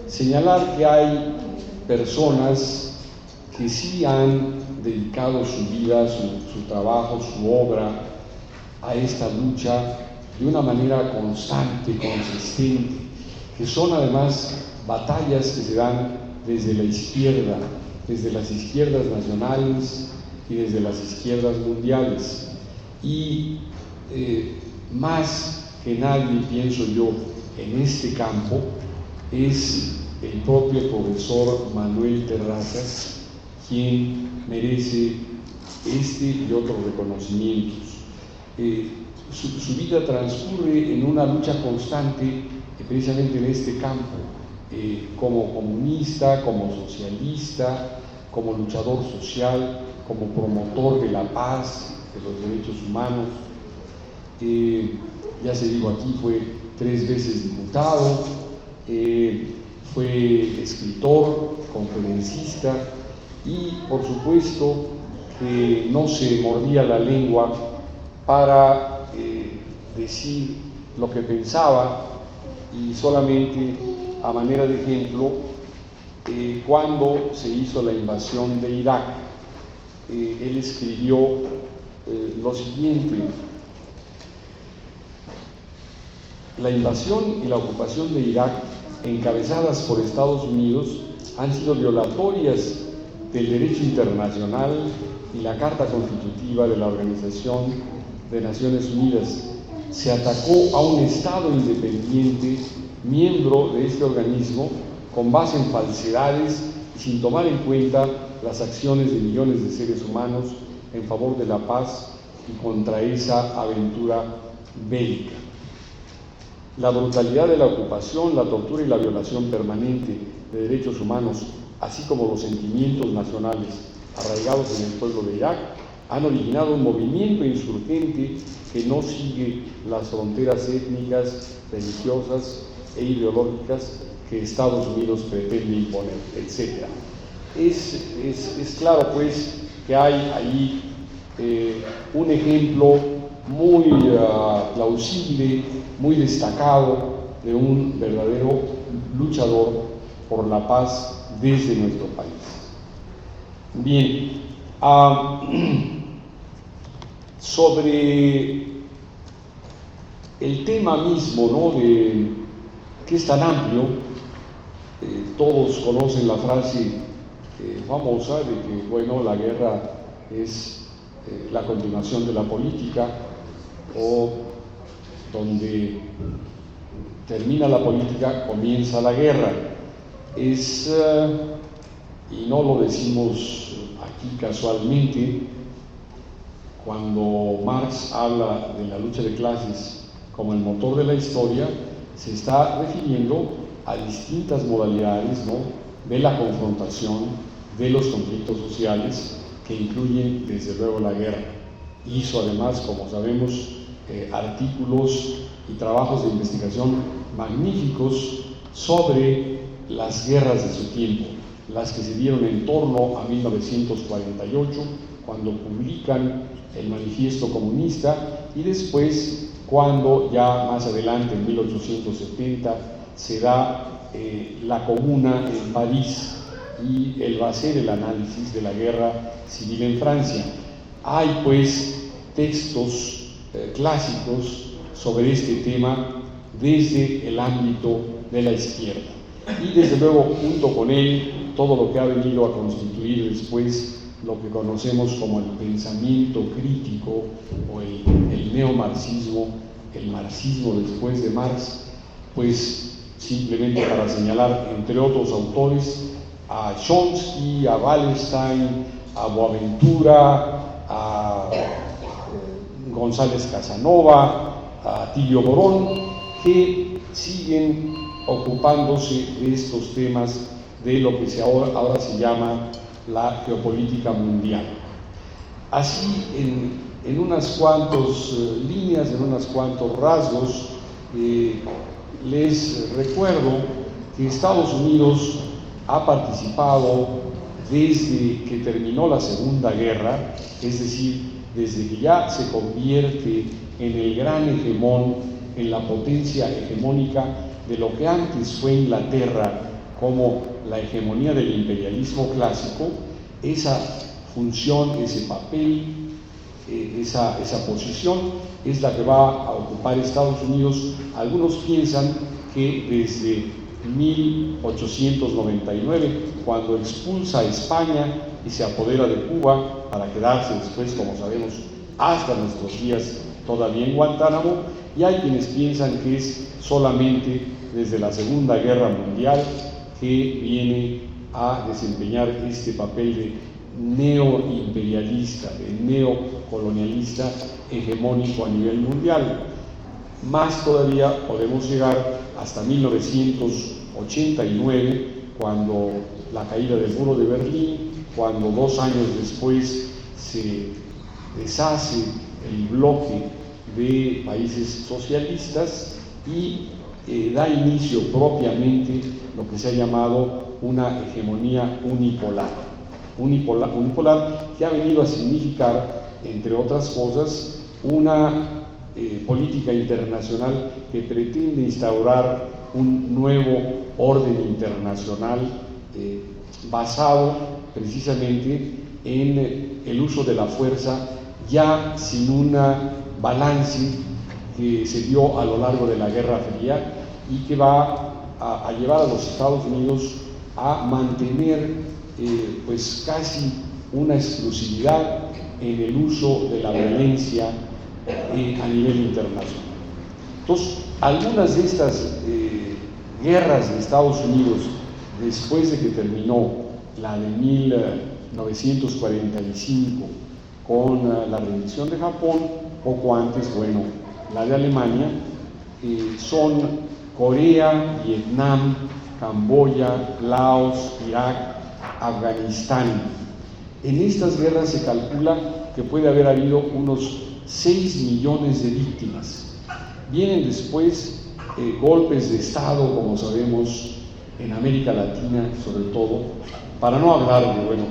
señalar que hay personas que sí han dedicado su vida, su trabajo, su obra a esta lucha de una manera constante, consistente, que son además batallas que se dan desde la izquierda, desde las izquierdas nacionales y desde las izquierdas mundiales. Y más que nadie, pienso yo, en este campo, es el propio profesor Manuel Terrazas quien merece este y otros reconocimientos. Su vida transcurre en una lucha constante, precisamente en este campo, como comunista, como socialista, como luchador social, como promotor de la paz, de los derechos humanos. Ya se dijo aquí, fue 3 veces diputado, fue escritor, conferencista y, por supuesto, no se mordía la lengua para decir lo que pensaba, y solamente a manera de ejemplo, cuando se hizo la invasión de Irak, él escribió lo siguiente: la invasión y la ocupación de Irak, encabezadas por Estados Unidos, han sido violatorias del derecho internacional y la Carta Constitutiva de la Organización de Naciones Unidas. Se atacó a un Estado independiente, miembro de este organismo, con base en falsedades y sin tomar en cuenta las acciones de millones de seres humanos en favor de la paz y contra esa aventura bélica. La brutalidad de la ocupación, la tortura y la violación permanente de derechos humanos, así como los sentimientos nacionales arraigados en el pueblo de Irak, han originado un movimiento insurgente que no sigue las fronteras étnicas, religiosas e ideológicas que Estados Unidos pretende imponer, etc. Es claro, pues, que hay ahí un ejemplo muy plausible, muy destacado de un verdadero luchador por la paz desde nuestro país. Bien, sobre el tema mismo, ¿no?, que es tan amplio, todos conocen la frase famosa de que, la guerra es la continuación de la política, o donde termina la política, comienza la guerra. Es, y no lo decimos aquí casualmente, cuando Marx habla de la lucha de clases como el motor de la historia, se está refiriendo a distintas modalidades, ¿no?, de la confrontación, de los conflictos sociales, que incluyen desde luego la guerra. Hizo además, como sabemos, artículos y trabajos de investigación magníficos sobre las guerras de su tiempo, las que se dieron en torno a 1948, cuando publican el Manifiesto Comunista, y después cuando ya más adelante, en 1870, se da la Comuna en París, y él va a hacer el análisis de la guerra civil en Francia. Hay pues textos clásicos sobre este tema desde el ámbito de la izquierda, y desde luego junto con él todo lo que ha venido a constituir después lo que conocemos como el pensamiento crítico o el neomarxismo, el marxismo después de Marx, pues simplemente para señalar entre otros autores a Chomsky, a Wallerstein, a Boaventura, a González Casanova, a Tilio Borón, que siguen ocupándose de estos temas de lo que ahora se llama la geopolítica mundial. Así, en unas cuantas líneas, en unos cuantos rasgos, les recuerdo que Estados Unidos ha participado desde que terminó la Segunda Guerra, es decir, desde que ya se convierte en el gran hegemón, en la potencia hegemónica de lo que antes fue Inglaterra como la hegemonía del imperialismo clásico. Esa función, ese papel, esa posición es la que va a ocupar Estados Unidos. Algunos piensan que desde 1899, cuando expulsa a España y se apodera de Cuba para quedarse después, como sabemos, hasta nuestros días todavía en Guantánamo, y hay quienes piensan que es solamente desde la Segunda Guerra Mundial que viene a desempeñar este papel de neoimperialista, de neocolonialista hegemónico a nivel mundial. Más todavía podemos llegar hasta 1989, cuando la caída del muro de Berlín, cuando 2 años después se deshace el bloque de países socialistas y da inicio propiamente lo que se ha llamado una hegemonía unipolar, que ha venido a significar, entre otras cosas, una política internacional que pretende instaurar un nuevo orden internacional basado precisamente en el uso de la fuerza, ya sin una balance que se dio a lo largo de la Guerra Fría y que va a llevar a los Estados Unidos a mantener pues casi una exclusividad en el uso de la violencia a nivel internacional. Entonces, algunas de estas guerras de Estados Unidos, después de que terminó la de 1945 con la rendición de Japón, poco antes, bueno, la de Alemania, son Corea, Vietnam, Camboya, Laos, Irak, Afganistán. En estas guerras se calcula que puede haber habido unos 6 millones de víctimas. Vienen después golpes de Estado, como sabemos, en América Latina sobre todo, para no hablar de, bueno,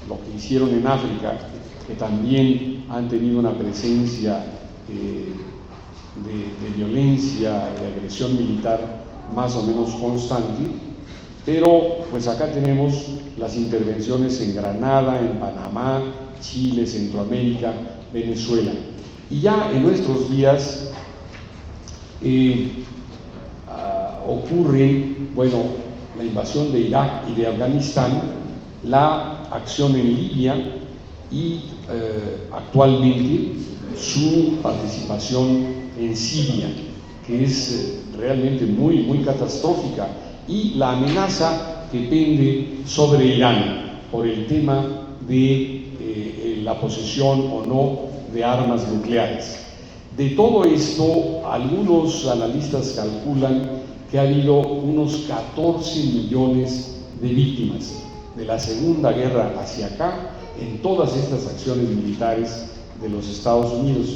lo que hicieron en África, que también han tenido una presencia de violencia, de agresión militar más o menos constante, pero pues acá tenemos las intervenciones en Granada, en Panamá, Chile, Centroamérica, Venezuela. Y ya en nuestros días ocurre, bueno, la invasión de Irak y de Afganistán, la acción en Libia y actualmente su participación en Siria, que es realmente muy, muy catastrófica, y la amenaza que pende sobre Irán por el tema de la posesión o no de armas nucleares. De todo esto, algunos analistas calculan que ha habido unos 14 millones de víctimas de la Segunda Guerra hacia acá en todas estas acciones militares de los Estados Unidos.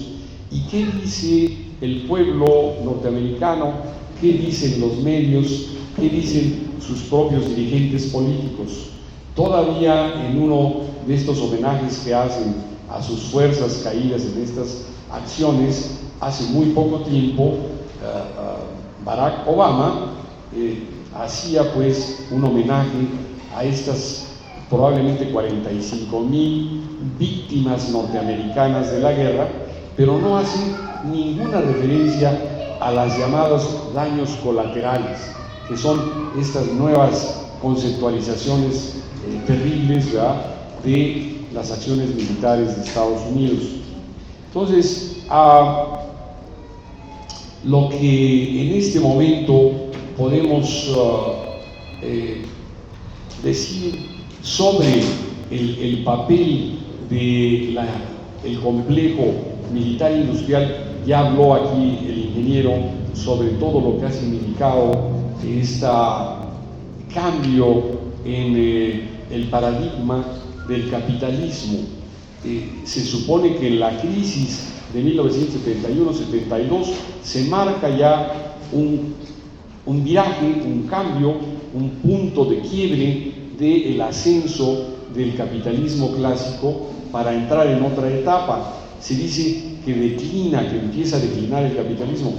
¿Y qué dice el pueblo norteamericano? ¿Qué dicen los medios? ¿Qué dicen sus propios dirigentes políticos? Todavía en uno de estos homenajes que hacen a sus fuerzas caídas en estas acciones, hace muy poco tiempo, Barack Obama hacía pues un homenaje a estas probablemente 45,000 víctimas norteamericanas de la guerra, pero no hace ninguna referencia a las llamadas daños colaterales, que son estas nuevas conceptualizaciones terribles, ¿verdad?, de las acciones militares de Estados Unidos. Entonces, lo que en este momento podemos decir sobre el papel del complejo militar industrial, ya habló aquí el ingeniero sobre todo lo que ha significado este cambio en el paradigma del capitalismo. Se supone que en la crisis de 1971-72 se marca ya un viraje, un cambio, un punto de quiebre del ascenso del capitalismo clásico para entrar en otra etapa. Se dice que declina, que empieza a declinar el capitalismo.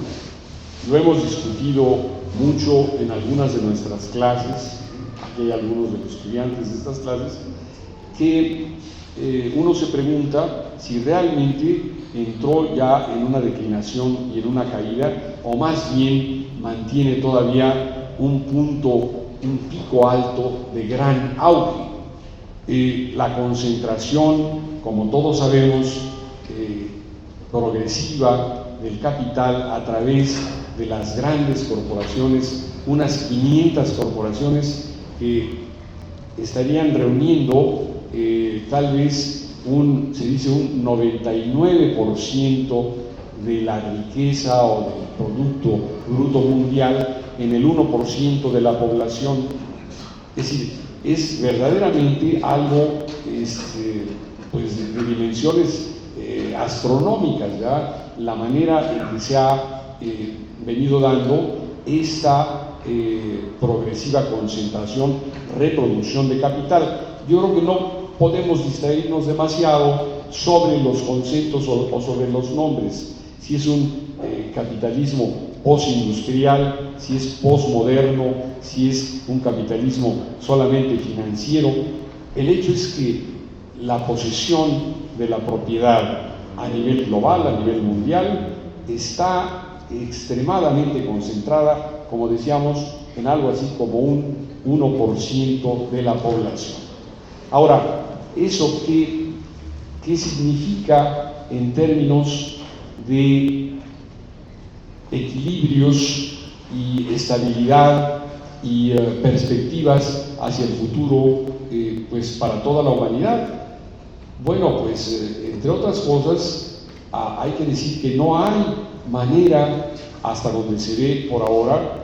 Lo hemos discutido mucho en algunas de nuestras clases, aquí hay algunos de los estudiantes de estas clases, que uno se pregunta si realmente entró ya en una declinación y en una caída, o más bien mantiene todavía un punto, un pico alto de gran auge. La concentración, como todos sabemos, progresiva del capital a través de las grandes corporaciones, unas 500 corporaciones que estarían reuniendo tal vez se dice un 99% de la riqueza o del Producto Bruto Mundial en el 1% de la población. Es decir, es verdaderamente algo pues de dimensiones astronómicas, ¿ya?, la manera en que se ha venido dando esta progresiva concentración, reproducción de capital. Yo creo que no podemos distraernos demasiado sobre los conceptos o sobre los nombres, si es un capitalismo postindustrial, si es posmoderno, si es un capitalismo solamente financiero. El hecho es que la posesión de la propiedad a nivel global, a nivel mundial, está extremadamente concentrada, como decíamos, en algo así como un 1% de la población. Ahora, ¿eso qué significa en términos de equilibrios y estabilidad y perspectivas hacia el futuro, pues para toda la humanidad? Bueno, pues entre otras cosas, hay que decir que no hay manera, hasta donde se ve por ahora,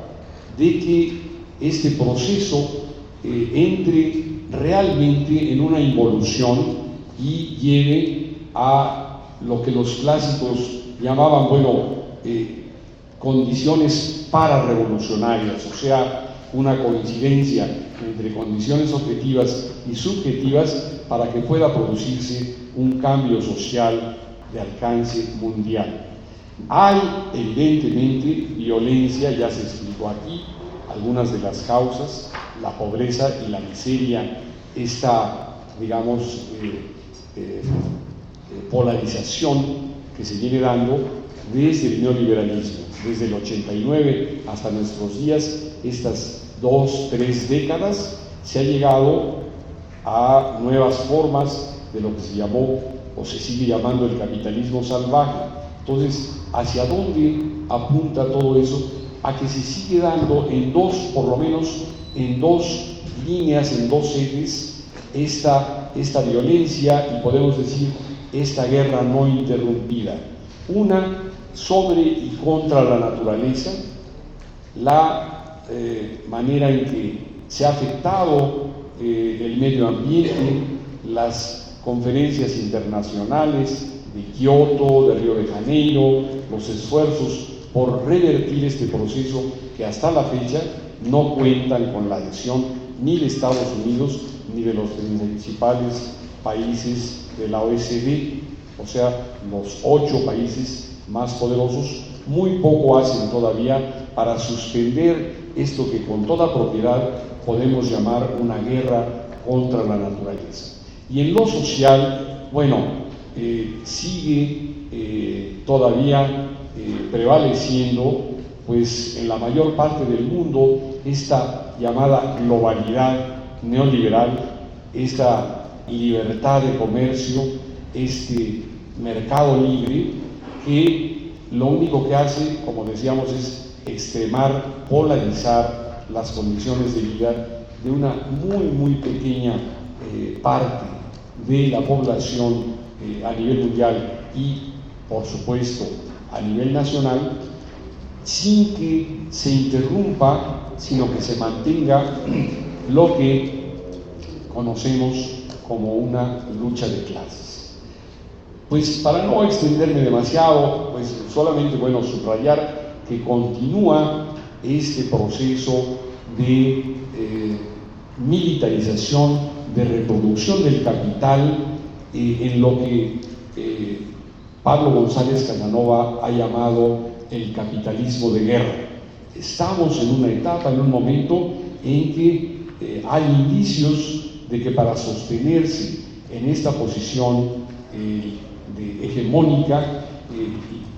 de que este proceso entre realmente en una involución y lleve a lo que los clásicos llamaban, condiciones pararevolucionarias, o sea, una coincidencia entre condiciones objetivas y subjetivas para que pueda producirse un cambio social de alcance mundial. Hay evidentemente violencia, ya se explicó aquí algunas de las causas, la pobreza y la miseria, esta, digamos, polarización que se viene dando desde el neoliberalismo, desde el 89 hasta nuestros días, estas 2-3 décadas, se ha llegado a nuevas formas de lo que se llamó o se sigue llamando el capitalismo salvaje, Entonces, ¿hacia dónde apunta todo eso? A que se sigue dando en dos, por lo menos en dos líneas, en dos ejes, esta violencia y podemos decir esta guerra no interrumpida. Una sobre y contra la naturaleza, la manera en que se ha afectado el medio ambiente, las conferencias internacionales de Kioto, de Río de Janeiro, los esfuerzos por revertir este proceso que hasta la fecha no cuentan con la adhesión ni de Estados Unidos ni de los principales países de la OECD, o sea, los 8 países más poderosos, muy poco hacen todavía para suspender esto que con toda propiedad podemos llamar una guerra contra la naturaleza. Y en lo social, bueno, sigue todavía prevaleciendo, pues en la mayor parte del mundo, esta llamada globalidad neoliberal, esta libertad de comercio, este mercado libre, que lo único que hace, como decíamos, es extremar, polarizar las condiciones de vida de una muy pequeña parte de la población a nivel mundial y, por supuesto, a nivel nacional, sin que se interrumpa, sino que se mantenga lo que conocemos como una lucha de clases. Pues para no extenderme demasiado, pues solamente, bueno, subrayar que continúa este proceso de militarización, de reproducción del capital, en lo que Pablo González Casanova ha llamado el capitalismo de guerra. Estamos en una etapa, en un momento en que hay indicios de que para sostenerse en esta posición hegemónica,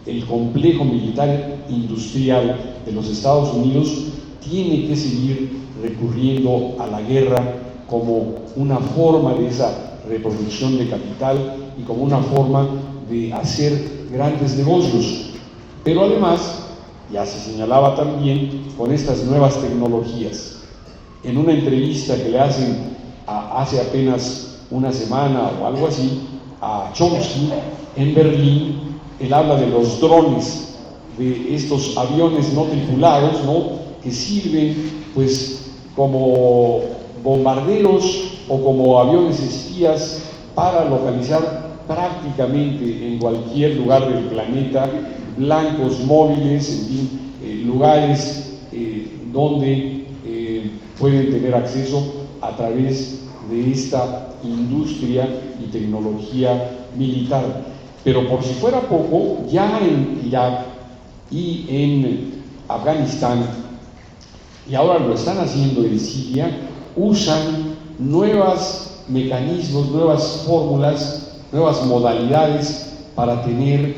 el complejo militar industrial de los Estados Unidos tiene que seguir recurriendo a la guerra como una forma de esa reproducción de capital y como una forma de hacer grandes negocios. Pero además, ya se señalaba también con estas nuevas tecnologías. En una entrevista que le hacen hace apenas una semana o algo así a Chomsky en Berlín, él habla de los drones, de estos aviones no tripulados, ¿no?, que sirven pues como bombarderos o como aviones espías para localizar prácticamente en cualquier lugar del planeta blancos móviles, en fin, lugares donde pueden tener acceso a través de esta industria y tecnología militar. Pero por si fuera poco, ya en Irak y en Afganistán, y ahora lo están haciendo en Siria, usan nuevos mecanismos, nuevas fórmulas, nuevas modalidades para tener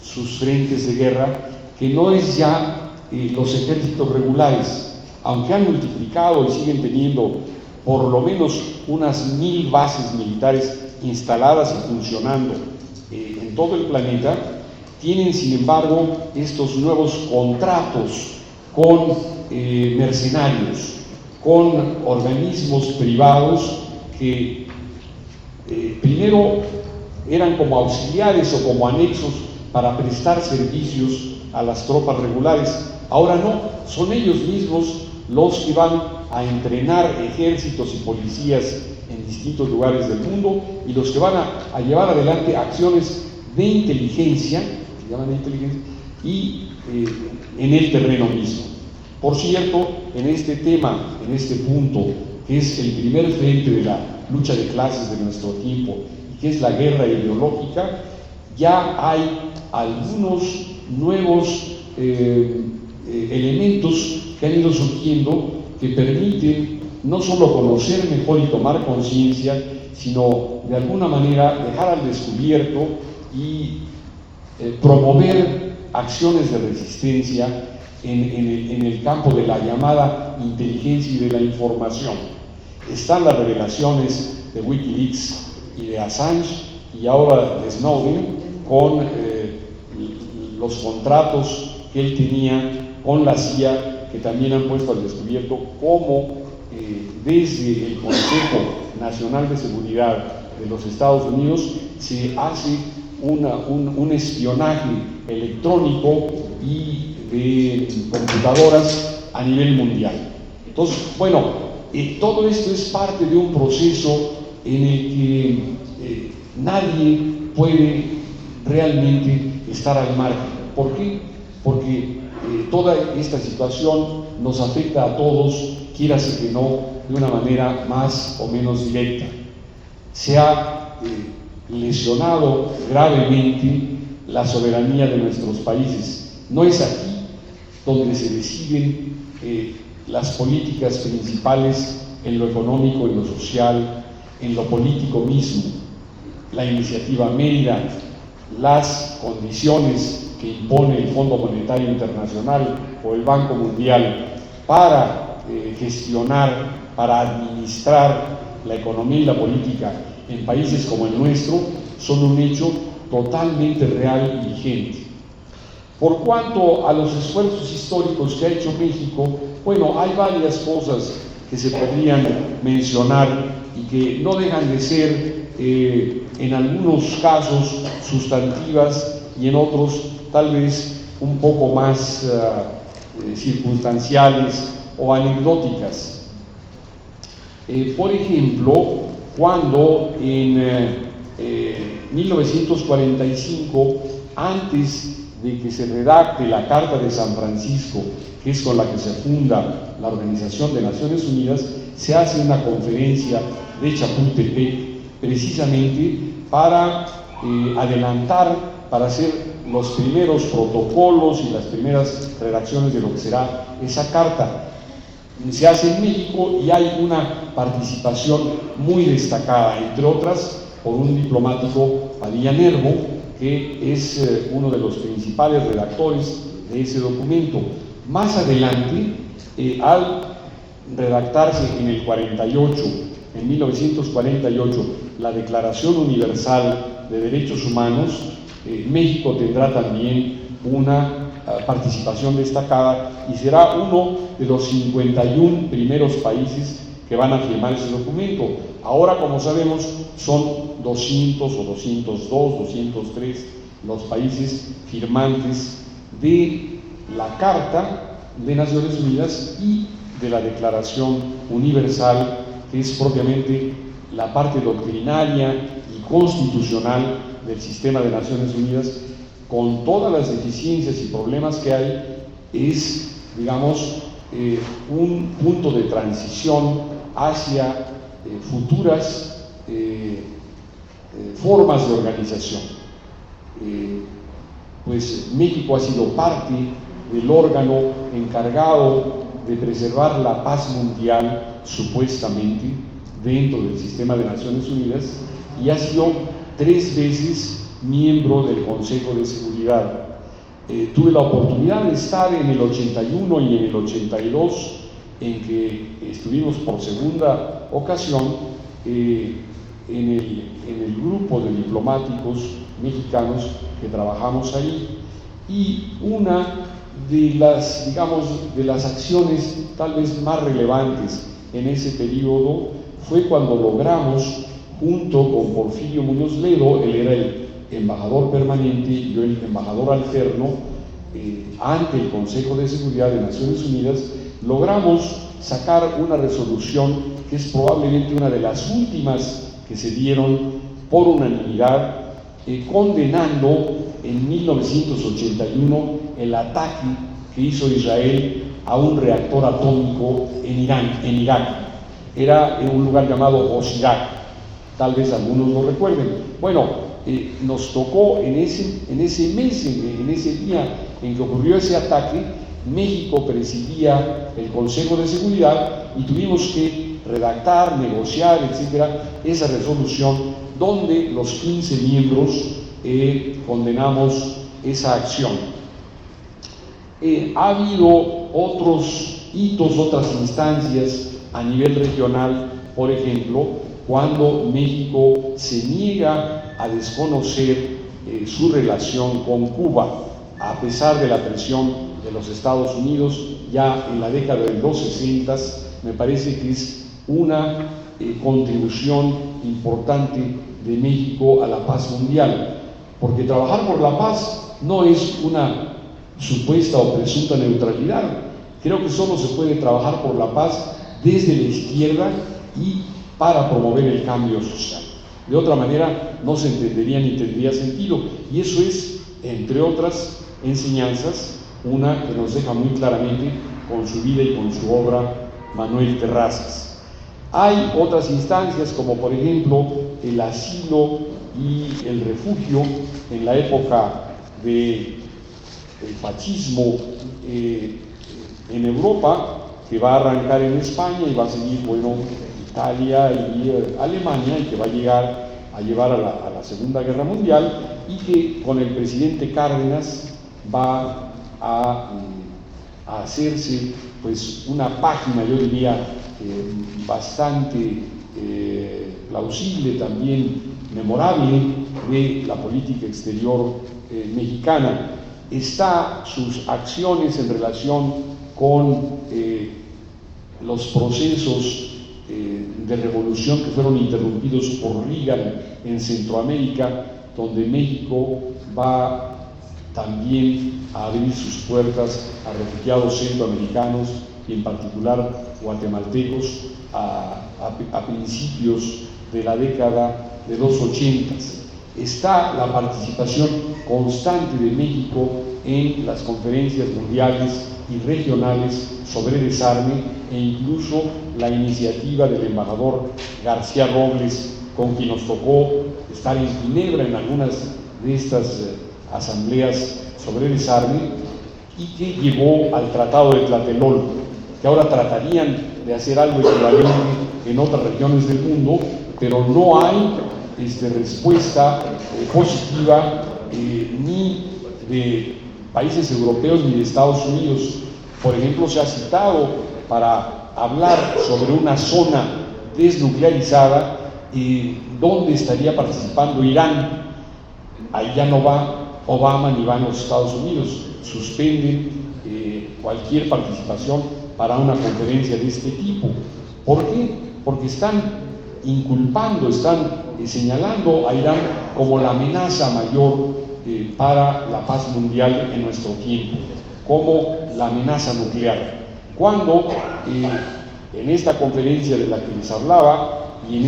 sus frentes de guerra, que no es ya los ejércitos regulares, aunque han multiplicado y siguen teniendo por lo menos unas 1000 bases militares instaladas y funcionando en todo el planeta, tienen sin embargo estos nuevos contratos con mercenarios, con organismos privados que primero eran como auxiliares o como anexos para prestar servicios a las tropas regulares. Ahora no, son ellos mismos los que van a entrenar ejércitos y policías en distintos lugares del mundo y los que van a llevar adelante acciones de inteligencia, se llaman de inteligencia, y en el terreno mismo. Por cierto, en este tema, en este punto, que es el primer frente de la lucha de clases de nuestro tiempo, y que es la guerra ideológica, ya hay algunos nuevos elementos que han ido surgiendo que permiten no solo conocer mejor y tomar conciencia, sino de alguna manera dejar al descubierto y promover acciones de resistencia en el campo de la llamada inteligencia y de la información. Están las revelaciones de Wikileaks y de Assange y ahora de Snowden con los contratos que él tenía con la CIA, que también han puesto al descubierto cómo desde el Consejo Nacional de Seguridad de los Estados Unidos se hace un espionaje electrónico y de computadoras a nivel mundial. Entonces, bueno, todo esto es parte de un proceso en el que nadie puede realmente estar al margen. ¿Por qué? Porque toda esta situación nos afecta a todos, quírase que no, de una manera más o menos directa. Se ha lesionado gravemente la soberanía de nuestros países. No es aquí donde se deciden las políticas principales en lo económico, en lo social, en lo político mismo. La iniciativa Mérida, las condiciones que impone el Fondo Monetario Internacional o el Banco Mundial para gestionar, para administrar la economía y la política en países como el nuestro, son un hecho totalmente real y vigente. Por cuanto a los esfuerzos históricos que ha hecho México, bueno, hay varias cosas que se podrían mencionar y que no dejan de ser en algunos casos sustantivas y en otros tal vez un poco más circunstanciales o anecdóticas. Por ejemplo, cuando en 1945, antes de que se redacte la Carta de San Francisco, que es con la que se funda la Organización de Naciones Unidas, se hace una conferencia de Chapultepec precisamente para adelantar, para hacer los primeros protocolos y las primeras redacciones de lo que será esa carta. Se hace en México y hay una participación muy destacada, entre otras por un diplomático, Padilla Nervo, que es uno de los principales redactores de ese documento. Más adelante, al redactarse en el 48, en 1948, la Declaración Universal de Derechos Humanos, México tendrá también una participación destacada y será uno de los 51 primeros países que van a firmar ese documento. Ahora, como sabemos, son 200 o 202, 203 los países firmantes de la Carta de Naciones Unidas y de la Declaración Universal, que es propiamente la parte doctrinaria y constitucional del sistema de Naciones Unidas, con todas las deficiencias y problemas que hay, es, digamos, un punto de transición hacia futuras formas de organización. Pues México ha sido parte del órgano encargado de preservar la paz mundial, supuestamente, dentro del sistema de Naciones Unidas, y ha sido 3 veces miembro del Consejo de Seguridad. Tuve la oportunidad de estar en el 81 y en el 82, en que estuvimos por segunda ocasión en el grupo de diplomáticos mexicanos que trabajamos ahí, y una de las, digamos, de las acciones tal vez más relevantes en ese periodo fue cuando logramos, junto con Porfirio Muñoz Ledo, él era el embajador permanente y yo el embajador alterno, ante el Consejo de Seguridad de Naciones Unidas, logramos sacar una resolución que es probablemente una de las últimas que se dieron por unanimidad, condenando en 1981 el ataque que hizo Israel a un reactor atómico en Irak. Era en un lugar llamado Osirak, tal vez algunos lo recuerden. Bueno, nos tocó en ese mes, en ese día en que ocurrió ese ataque, México presidía el Consejo de Seguridad y tuvimos que redactar, negociar, etcétera, esa resolución donde los 15 miembros condenamos esa acción. Ha habido otros hitos, otras instancias a nivel regional, por ejemplo, cuando México se niega a desconocer su relación con Cuba. a pesar de la presión de los Estados Unidos, ya en la década de los 60, me parece que es una contribución importante de México a la paz mundial, porque trabajar por la paz no es una supuesta o presunta neutralidad. Creo que solo se puede trabajar por la paz desde la izquierda y para promover el cambio social. De otra manera no se entendería ni tendría sentido, y eso es, entre otras enseñanzas, una que nos deja muy claramente con su vida y con su obra Manuel Terrazas. Hay otras instancias, como por ejemplo el asilo y el refugio en la época del fascismo en Europa, que va a arrancar en España y va a seguir, bueno, Italia y Alemania, y que va a llevar a la Segunda Guerra Mundial, y que con el presidente Cárdenas va a hacerse pues una página, yo diría, bastante plausible, también memorable, de la política exterior mexicana. Está sus acciones en relación con los procesos de revolución que fueron interrumpidos por Reagan en Centroamérica, donde México va también a abrir sus puertas a refugiados centroamericanos y en particular guatemaltecos a principios de la década de los 80. Está la participación constante de México en las conferencias mundiales y regionales sobre desarme, e incluso la iniciativa del embajador García Robles, con quien nos tocó estar en Ginebra en algunas de estas asambleas sobre desarme, y que llevó al Tratado de Tlatelolco, que ahora tratarían de hacer algo equivalente en otras regiones del mundo, pero no hay respuesta positiva ni de países europeos ni de Estados Unidos. Por ejemplo, se ha citado para hablar sobre una zona desnuclearizada donde estaría participando Irán. Ahí ya no va Obama ni van los Estados Unidos, suspenden cualquier participación para una conferencia de este tipo. ¿Por qué? Porque están inculpando, están señalando a Irán como la amenaza mayor para la paz mundial en nuestro tiempo, como la amenaza nuclear. Cuando en esta conferencia de la que les hablaba y en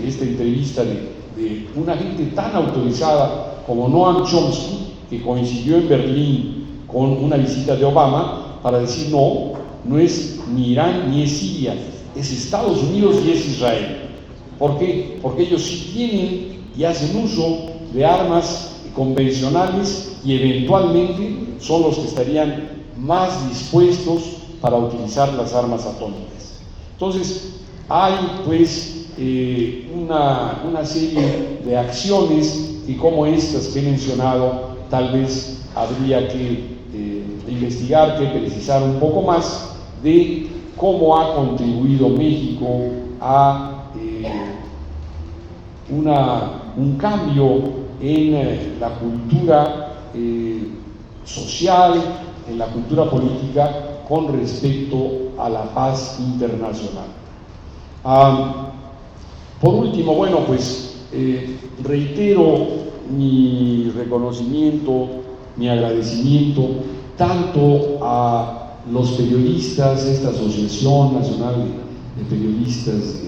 esta entrevista de una gente tan autorizada como Noam Chomsky, que coincidió en Berlín con una visita de Obama para decir no es ni Irán ni es Siria, es Estados Unidos y es Israel. ¿Por qué? Porque ellos sí tienen y hacen uso de armas convencionales y eventualmente son los que estarían más dispuestos para utilizar las armas atómicas. Entonces, hay pues una serie de acciones que, como estas que he mencionado, tal vez habría que investigar, que precisar un poco más de cómo ha contribuido México a un cambio en la cultura social, en la cultura política con respecto a la paz internacional. Por último, bueno, pues reitero mi reconocimiento, mi agradecimiento tanto a los periodistas, esta Asociación Nacional de Periodistas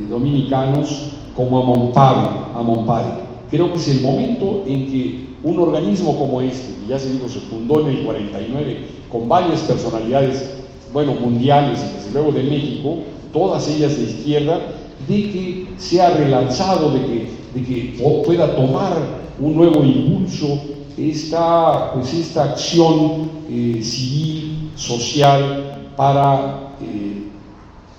Dominicanos, como a Mompare. Creo que es el momento en que un organismo como este, que ya se dijo, se fundó en el 49, con varias personalidades, bueno, mundiales y desde luego de México, todas ellas de izquierda, de que sea relanzado, de que pueda tomar un nuevo impulso esta acción civil, social, para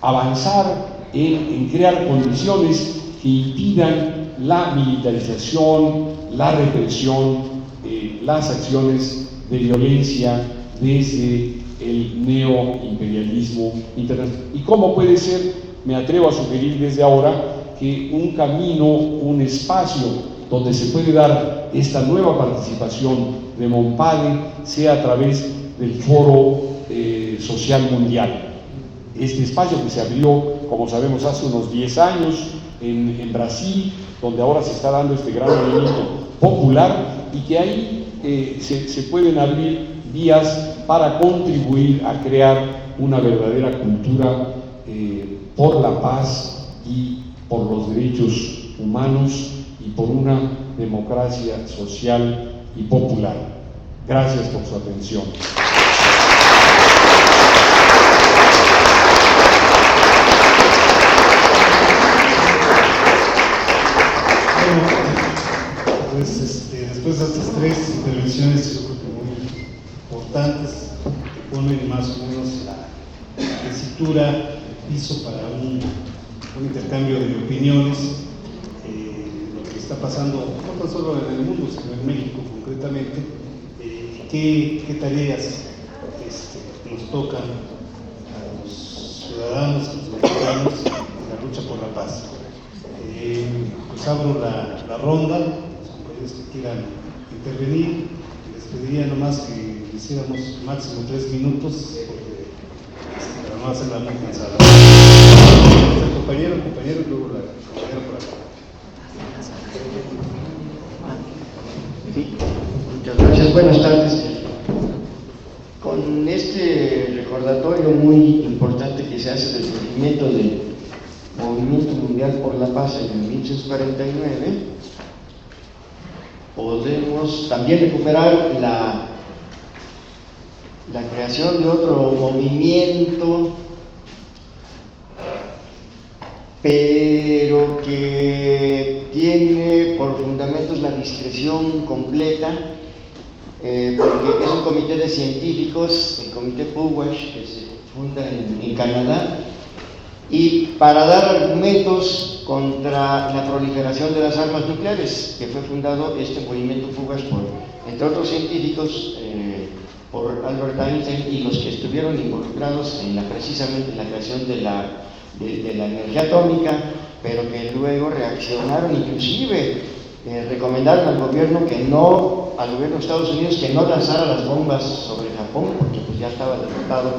avanzar en crear condiciones que impidan la militarización, la represión, las acciones de violencia desde el neoimperialismo internacional. ¿Y cómo puede ser? Me atrevo a sugerir desde ahora que un camino, un espacio donde se puede dar esta nueva participación de Monpale sea a través del Foro Social Mundial. Este espacio que se abrió, como sabemos, hace unos 10 años en Brasil, donde ahora se está dando este gran movimiento popular, y que ahí se pueden abrir vías para contribuir a crear una verdadera cultura por la paz y por los derechos humanos y por una democracia social y popular. Gracias por su atención. Pues, después de estas tres intervenciones, yo creo que muy importantes, que ponen más o menos la tesitura, piso para un intercambio de opiniones, lo que está pasando no tan solo en el mundo, sino en México concretamente, qué tareas nos tocan a los ciudadanos, a los mexicanos, en la lucha por la paz. Pues abro la ronda, los compañeros que quieran intervenir. Les pediría nomás que hiciéramos máximo 3 minutos, porque para no hacerla muy cansada. El compañero y luego la compañera por acá. Sí, muchas gracias, buenas tardes. Con este recordatorio muy importante que se hace del surgimiento del Movimiento Mundial por la Paz en 1949, podemos también recuperar la creación de otro movimiento, pero que tiene por fundamentos la discreción completa, porque es un comité de científicos, el Comité Puwash, que se funda en Canadá, y para dar argumentos contra la proliferación de las armas nucleares, que fue fundado este movimiento Puwash por, entre otros científicos, por Albert Einstein y los que estuvieron involucrados precisamente en la creación de la energía atómica, pero que luego reaccionaron, inclusive recomendaron al gobierno de Estados Unidos que no lanzara las bombas sobre Japón, porque pues ya estaba derrotado,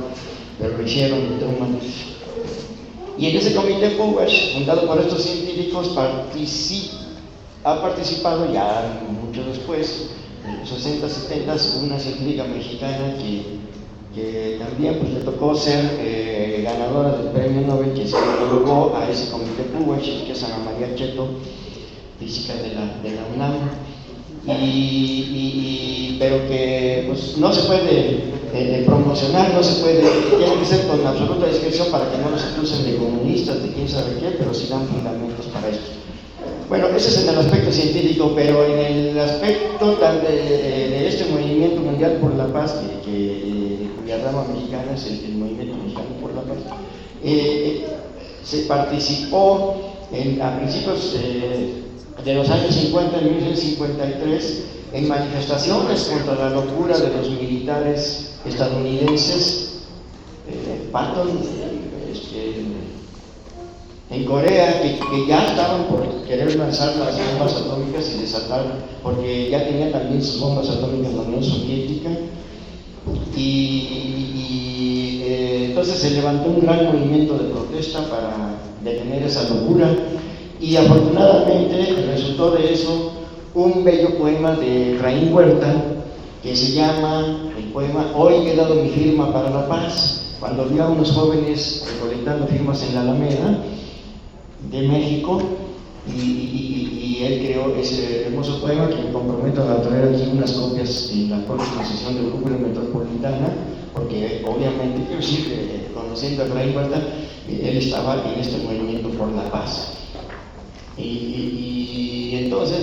pero lo hicieron Truman. Y en ese comité Puwash, fundado por estos científicos, ha participado ya mucho después, en los 60, 70, una científica mexicana que también pues, le tocó ser ganadora del premio Nobel, que se colocó a ese comité Puwash, que es Ana María Cheto, física de la UNAM, pero que pues, no se puede promocionar, tiene que ser con absoluta discreción para que no nos acusen de comunistas, de quién sabe qué, pero sí dan fundamentos para esto. Bueno, ese es en el aspecto científico, pero en el aspecto de este movimiento mundial por la paz, cuya rama mexicana es el movimiento mexicano por la paz, se participó a principios de los años 50, en 1953, en manifestaciones contra la locura de los militares estadounidenses, Patton, en Corea, que ya estaban por querer lanzar las bombas atómicas y desatar, porque ya tenían también sus bombas atómicas la Unión Soviética, y entonces se levantó un gran movimiento de protesta para detener esa locura, y afortunadamente resultó de eso un bello poema de Efraín Huerta, que se llama el poema Hoy he dado mi firma para la paz, cuando vio a unos jóvenes recolectando firmas en la Alameda de México, y él creó ese hermoso poema que me comprometo a traer aquí unas copias en la próxima sesión del Grupo Metropolitana, porque obviamente, quiero decir, conociendo a Efraín Huerta, él estaba en este movimiento por la paz. Y entonces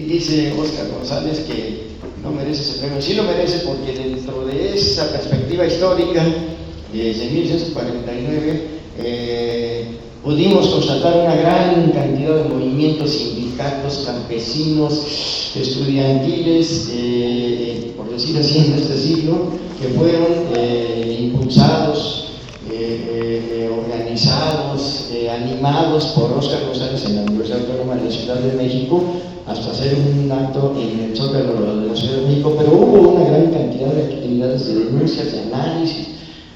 dice Óscar González que no merece ese premio. Sí lo merece, porque dentro de esa perspectiva histórica, desde 1949, pudimos constatar una gran cantidad de movimientos, sindicatos, campesinos, estudiantiles, por decir así, en este siglo, que fueron impulsados, organizados, fuimos animados por Óscar González en la Universidad Autónoma de la Ciudad de México hasta hacer un acto en el Zócalo de la Ciudad de México, pero hubo una gran cantidad de actividades de denuncias, de análisis,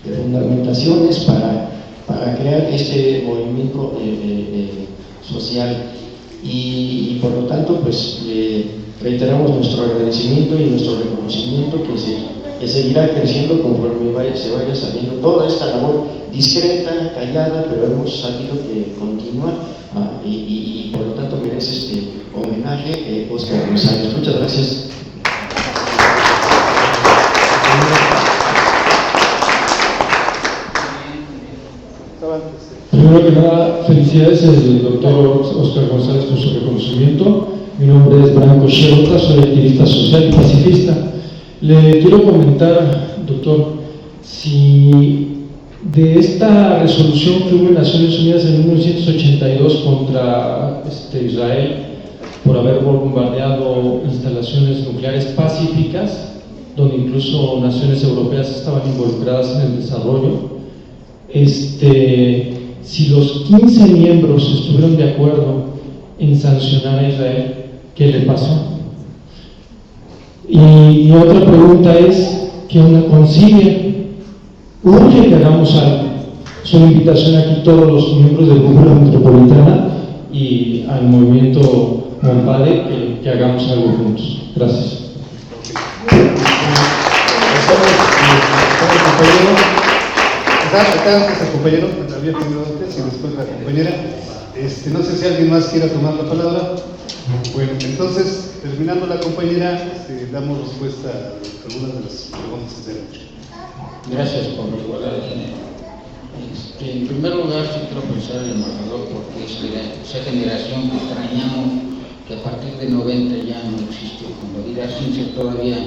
de fundamentaciones para crear este movimiento social. Y por lo tanto, pues reiteramos nuestro agradecimiento y nuestro reconocimiento que seguirá creciendo conforme se vaya saliendo toda esta labor discreta, callada, pero hemos sabido que continúa y por lo tanto merece este homenaje Óscar González. Muchas gracias. Primero que nada, felicidades al doctor Óscar González por su reconocimiento. Mi nombre es Branco Xerota, soy activista social y pacifista. Le quiero comentar, doctor, si de esta resolución que hubo en Naciones Unidas en 1982 contra Israel por haber bombardeado instalaciones nucleares pacíficas, donde incluso naciones europeas estaban involucradas en el desarrollo, si los 15 miembros estuvieron de acuerdo en sancionar a Israel, ¿qué le pasó? Y otra pregunta es, ¿qué onda con Siria? Urge que hagamos algo. Es una invitación aquí todos los miembros del Cúpula Metropolitana y al movimiento Mompade que hagamos algo juntos. Gracias. Acá el compañero, había primero antes y después la compañera. No sé si alguien más quiera tomar la palabra. Bueno, entonces, terminando la compañera, damos respuesta a algunas de las preguntas que se han hecho. Gracias por la igualdad de género. En primer lugar, sí quiero pensar en el embajador porque es de esa generación que extrañamos, que a partir de 90 ya no existe. Cuando dirá Ciencia todavía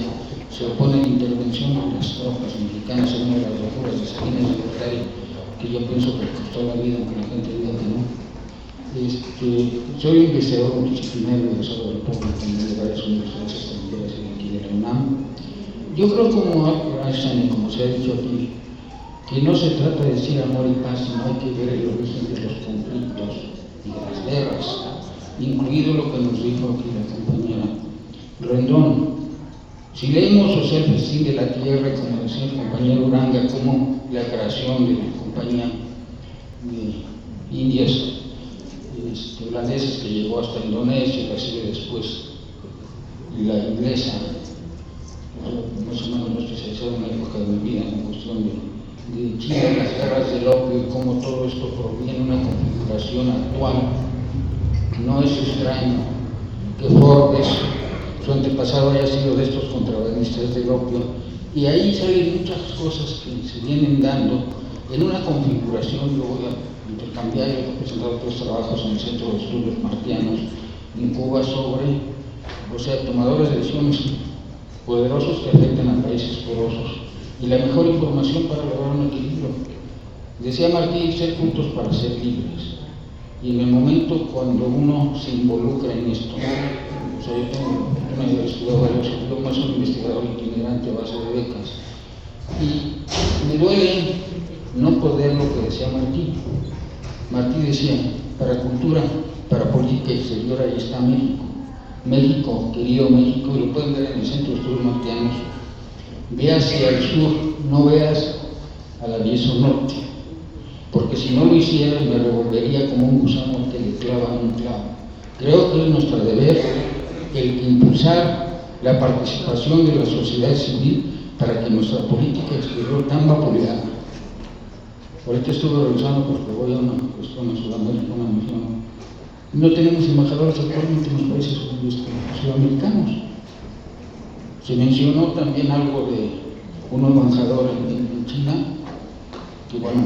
se opone a la intervención de las tropas mexicanas en una de las locuras de Salinas de Gortari, que yo pienso que costó la vida, aunque la gente diga que no. Soy investigador multidisciplinario de desarrollo público en varias universidades extranjeras y aquí de la UNAM. Yo creo, como se ha dicho aquí, que no se trata de decir amor y paz, sino hay que ver el origen de los conflictos y de las guerras, incluido lo que nos dijo aquí la compañera Rendón. Si leemos O sea, el festín de la tierra, como decía el compañero Uranga, como la creación de la compañía de indias holandesas que llegó hasta Indonesia y la sigue después la inglesa, más o menos no especializado en la época de mi vida en cuestión de Chile, las guerras del opio y cómo todo esto proviene de una configuración actual. No es extraño que Forbes, su antepasado, haya sido de estos contrabandistas del opio, y ahí salen muchas cosas que se vienen dando en una configuración. Yo voy a intercambiar, yo he presentado tres trabajos en el Centro de Estudios Martianos en Cuba sobre, tomadores de decisiones poderosos que afectan a países porosos y la mejor información para lograr un equilibrio. Decía Martí, ser juntos para ser libres. Y en el momento cuando uno se involucra en esto, yo tengo una idea de estudiar varios idiomas, soy investigador itinerante a base de becas, y me duele no poder lo que decía Martí. Martí decía, para cultura, para política exterior, ahí está México. México, querido México, y lo pueden ver en el Centro de Estudios Martianos, ve hacia el sur, no veas al avieso norte, porque si no lo hiciera me revolvería como un gusano que le clava un clavo. Creo que es nuestro deber el impulsar la participación de la sociedad civil para que nuestra política exterior tan vapuleada. Ahorita estuve revisando porque voy a una cuestión en Sudamérica, una misión. No tenemos embajadores actualmente en los países sudamericanos. Se mencionó también algo de un embajador en China, que bueno,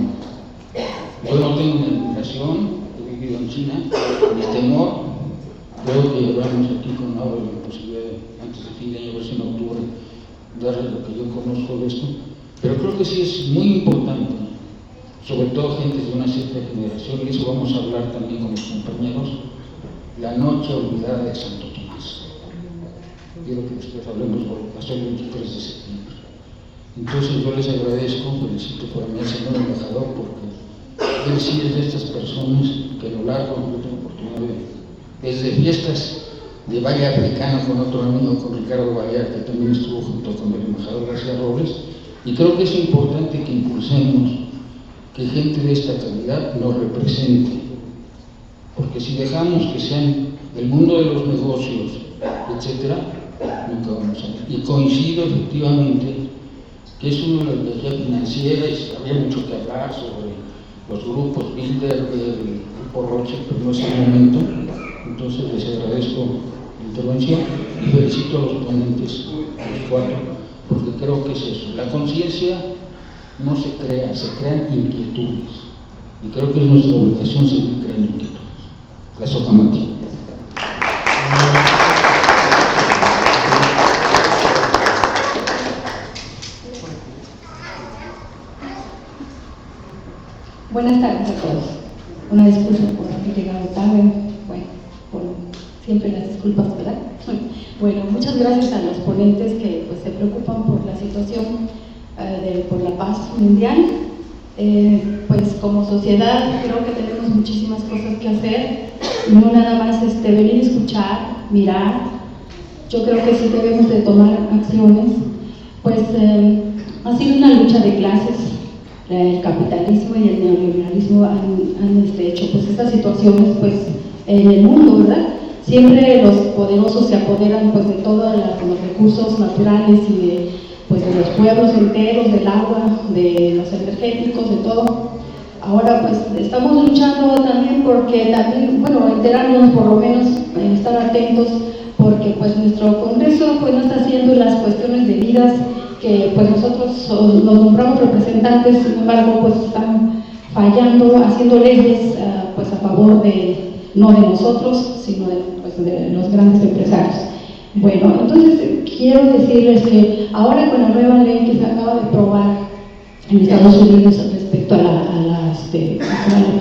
yo no tengo una admiración, he vivido en China, ni temor. Creo que hablamos aquí con Laura de la posibilidad de, antes de fin de año, a ver si en octubre, darle lo que yo conozco de esto. Pero creo que sí es muy importante, sobre todo gente de una cierta generación, y eso vamos a hablar también con los compañeros, la noche olvidada de Santo Tomás. Quiero que después hablemos por hasta el 23 de septiembre. Entonces yo les agradezco, felicito por mí al señor embajador, porque él sí es de estas personas que a lo largo, yo tengo oportunidad desde fiestas de baile africano con otro amigo, con Ricardo Vallar, que también estuvo junto con el embajador García Robles, y creo que es importante que impulsemos que gente de esta calidad nos represente, porque si dejamos que sean el mundo de los negocios, etcétera, nunca vamos a ver. Y coincido efectivamente que es una estrategia financiera y habría mucho que hablar sobre los grupos Bilderberg, el grupo Rothschild, pero no es el momento. Entonces les agradezco la intervención y felicito a los ponentes, a los cuatro, porque creo que es eso. La conciencia no se crea, se crean inquietudes. Y creo que es nuestra obligación seguir creando inquietudes. Gracias, Camati. Buenas tardes a todos. Una disculpa por haber llegado tarde. Bueno, por siempre las disculpas, ¿verdad? Bueno, muchas gracias a los ponentes que pues, se preocupan por la situación por la paz mundial. Pues como sociedad creo que tenemos muchísimas cosas que hacer, no nada más venir a escuchar, mirar. Yo creo que sí debemos de tomar acciones. Pues ha sido una lucha de clases. El capitalismo y el neoliberalismo han hecho pues estas situaciones pues en el mundo, ¿verdad? Siempre los poderosos se apoderan pues de todos los recursos naturales y de los pueblos enteros, del agua, de los energéticos, de todo. Ahora pues estamos luchando también porque también, bueno, enterarnos por lo menos, estar atentos, porque pues nuestro Congreso pues no está haciendo las cuestiones debidas, que pues nosotros los nombramos representantes, sin embargo pues están fallando, haciendo leyes pues a favor no de nosotros, sino de los grandes empresarios. Bueno, entonces quiero decirles que ahora con la nueva ley que se acaba de aprobar en Estados Unidos respecto a la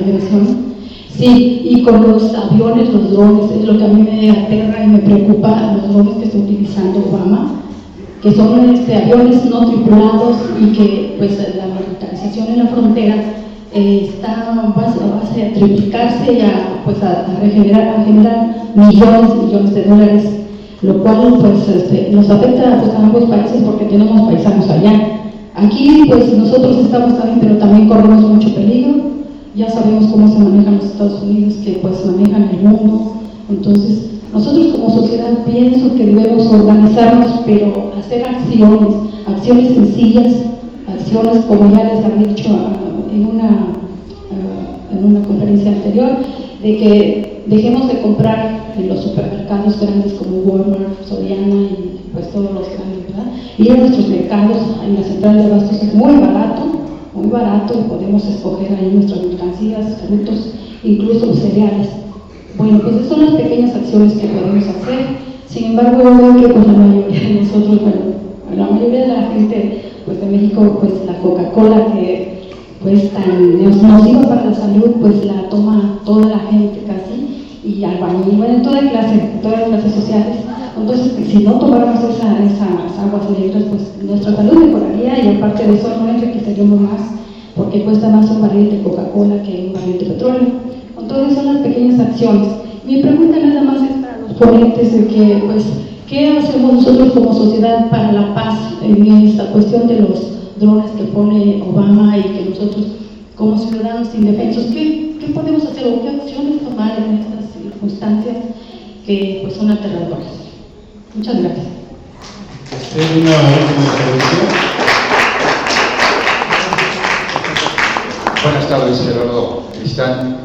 migración, sí, y con los aviones, los drones, es lo que a mí me aterra y me preocupa, los drones que está utilizando Obama, que son aviones no tripulados y que pues la militarización en la frontera está a base a triplicarse y a generar millones de dólares, lo cual pues nos afecta pues, a ambos países porque tenemos paisanos allá. Aquí pues nosotros estamos también, pero también corremos mucho peligro. Ya sabemos cómo se manejan los Estados Unidos, que pues manejan el mundo. Entonces nosotros como sociedad pienso que debemos organizarnos, pero hacer acciones sencillas, acciones como ya les había dicho en una conferencia anterior, de que dejemos de comprar en los supermercados grandes como Walmart, Soriana y pues todos los grandes, ¿verdad? Ir a nuestros mercados, en la central de abastos es muy barato y podemos escoger ahí nuestras mercancías, productos, incluso cereales. Bueno, pues esas son las pequeñas acciones que podemos hacer. Sin embargo, yo creo que pues la mayoría de nosotros, la mayoría de la gente pues de México, pues la Coca-Cola que pues tan nociva para la salud, pues la toma toda la gente casi, y albañil, bueno, todas las clases sociales. Entonces, si no tomáramos esas aguas negras, pues nuestra salud mejoraría y aparte de eso no enriqueceríamos más, porque cuesta más un barril de Coca-Cola que un barril de petróleo. Entonces son las pequeñas acciones. Mi pregunta nada más es para los ponentes de que, pues, ¿qué hacemos nosotros como sociedad para la paz en esta cuestión de los drones que pone Obama y que nosotros como ciudadanos indefensos, ¿qué podemos hacer o qué acciones tomar en estas circunstancias que pues son aterradoras? Muchas gracias. Una última intervención. Buenas tardes, Gerardo Cristán,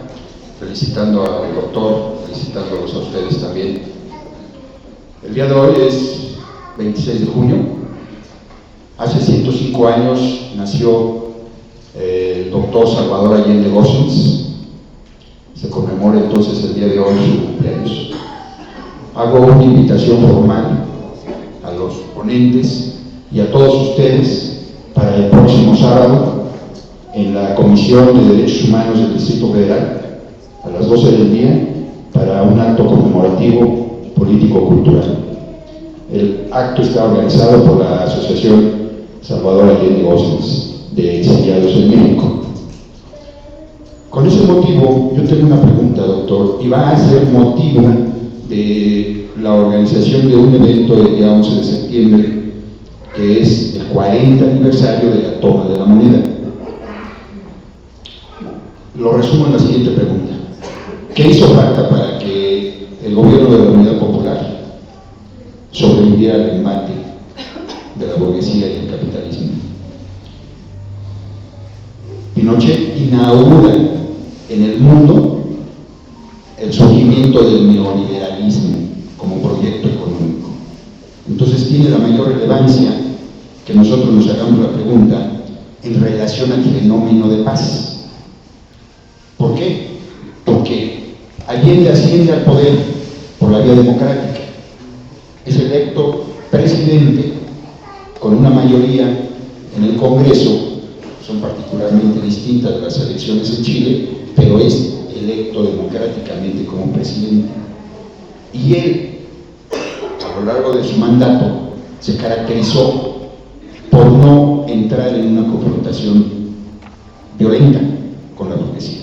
felicitando al doctor, felicitándolos a ustedes también. El día de hoy es 26 de junio. Hace 105 años nació el doctor Salvador Allende Gossens. Se conmemora entonces el día de hoy su cumpleaños. Hago una invitación formal a los ponentes y a todos ustedes para el próximo sábado en la Comisión de Derechos Humanos del Distrito Federal a las 12 del día para un acto conmemorativo político-cultural. El acto está organizado por la Asociación Salvador Allende Gossens de Exiliados en México. Con ese motivo, yo tengo una pregunta, doctor, y va a ser motivo de la organización de un evento el día 11 de septiembre, que es el 40 aniversario de la toma de la moneda. Lo resumo en la siguiente pregunta. ¿Qué hizo falta para que el gobierno de la Unidad Popular sobreviviera al embate de la burguesía y el capitalismo? Pinochet inaugura en el mundo el surgimiento del neoliberalismo como proyecto económico. Entonces tiene la mayor relevancia que nosotros nos hagamos la pregunta en relación al fenómeno de paz. ¿Por qué? Porque Allende asciende al poder por la vía democrática. Es electo presidente con una mayoría en el Congreso, son particularmente distintas de las elecciones en Chile, pero es electo democráticamente como presidente. Y él, a lo largo de su mandato, se caracterizó por no entrar en una confrontación violenta con la burguesía,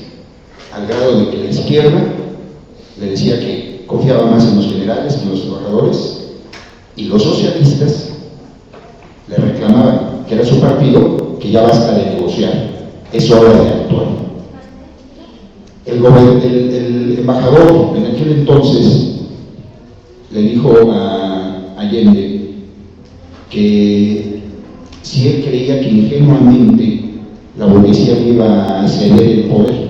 al grado de que la izquierda le decía que confiaba más en los generales que en los trabajadores, y los socialistas le reclamaban, que era su partido, que ya basta de negociar, es hora de actuar. El embajador en aquel entonces le dijo a Allende que si él creía que ingenuamente la burguesía iba a ceder el poder,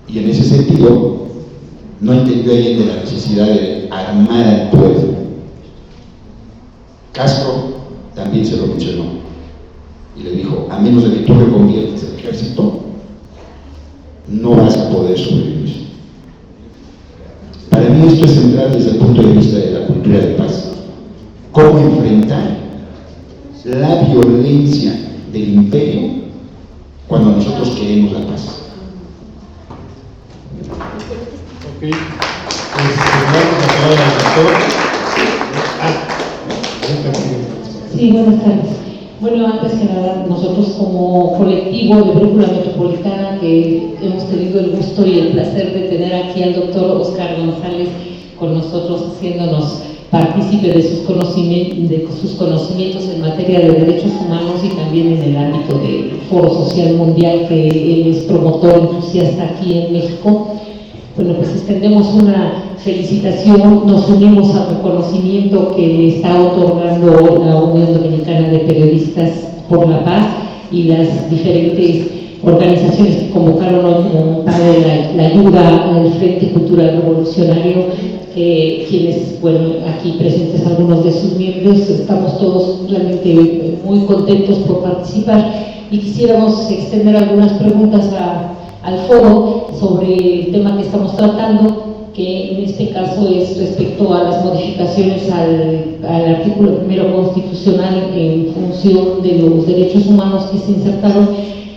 y en ese sentido no entendió Allende la necesidad de armar al pueblo. Castro también se lo mencionó y le dijo, a menos de que tú reconviertas el ejército, no vas a poder sobrevivir. Para mí esto es central desde el punto de vista de la cultura de paz. ¿Cómo enfrentar la violencia del imperio cuando nosotros queremos la paz? Ok, vamos a hablar al doctor. Sí, buenas tardes. Bueno, antes que nada, nosotros como colectivo de Brújula Metropolitana, que hemos tenido el gusto y el placer de tener aquí al doctor Óscar González con nosotros, haciéndonos partícipe de sus conocimientos en materia de derechos humanos y también en el ámbito del Foro Social Mundial, que él es promotor entusiasta aquí en México. Bueno, pues extendemos una felicitación, nos unimos al reconocimiento que le está otorgando la Unión Dominicana de Periodistas por la Paz y las diferentes organizaciones que convocaron hoy como parte de la ayuda al Frente Cultural Revolucionario, quienes, bueno, aquí presentes algunos de sus miembros, estamos todos realmente muy contentos por participar y quisiéramos extender algunas preguntas al foro sobre el tema que estamos tratando, que en este caso es respecto a las modificaciones al artículo primero constitucional en función de los derechos humanos que se insertaron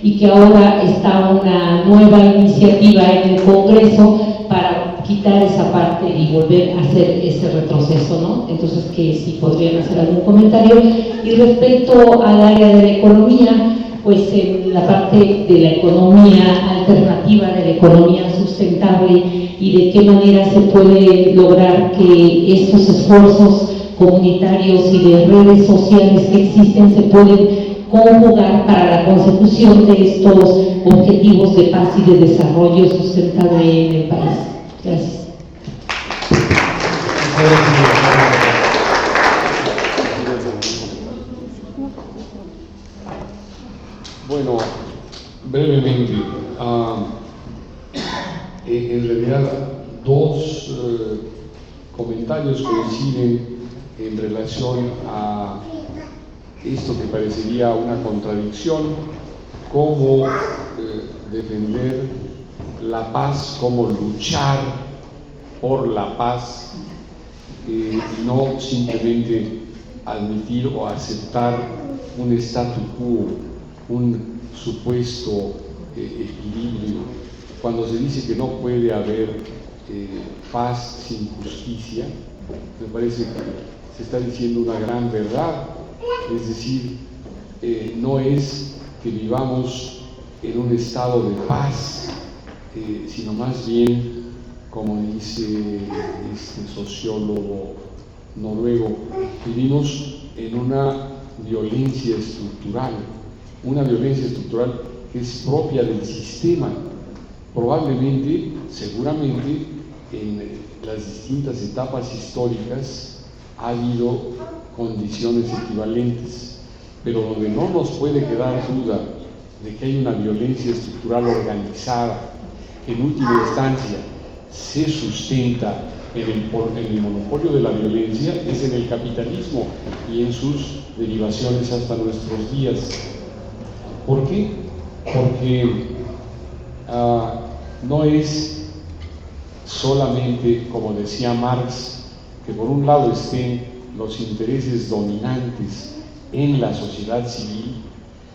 y que ahora está una nueva iniciativa en el Congreso para quitar esa parte y volver a hacer ese retroceso, ¿no? Entonces, que si podrían hacer algún comentario. Y respecto al área de la economía, pues en la parte de la economía alternativa, de la economía sustentable y de qué manera se puede lograr que estos esfuerzos comunitarios y de redes sociales que existen se pueden conjugar para la consecución de estos objetivos de paz y de desarrollo sustentable en el país. Gracias. Bueno, brevemente, en realidad dos comentarios coinciden en relación a esto que parecería una contradicción, cómo defender la paz, cómo luchar por la paz y no simplemente admitir o aceptar un statu quo, un supuesto equilibrio. Cuando se dice que no puede haber paz sin justicia, me parece que se está diciendo una gran verdad. Es decir, no es que vivamos en un estado de paz, sino más bien, como dice este sociólogo noruego, vivimos en una violencia estructural que es propia del sistema. Probablemente, seguramente, en las distintas etapas históricas ha habido condiciones equivalentes, pero donde no nos puede quedar duda de que hay una violencia estructural organizada que en última instancia se sustenta en el monopolio de la violencia, es en el capitalismo y en sus derivaciones hasta nuestros días. ¿Por qué? Porque no es solamente, como decía Marx, que por un lado estén los intereses dominantes en la sociedad civil,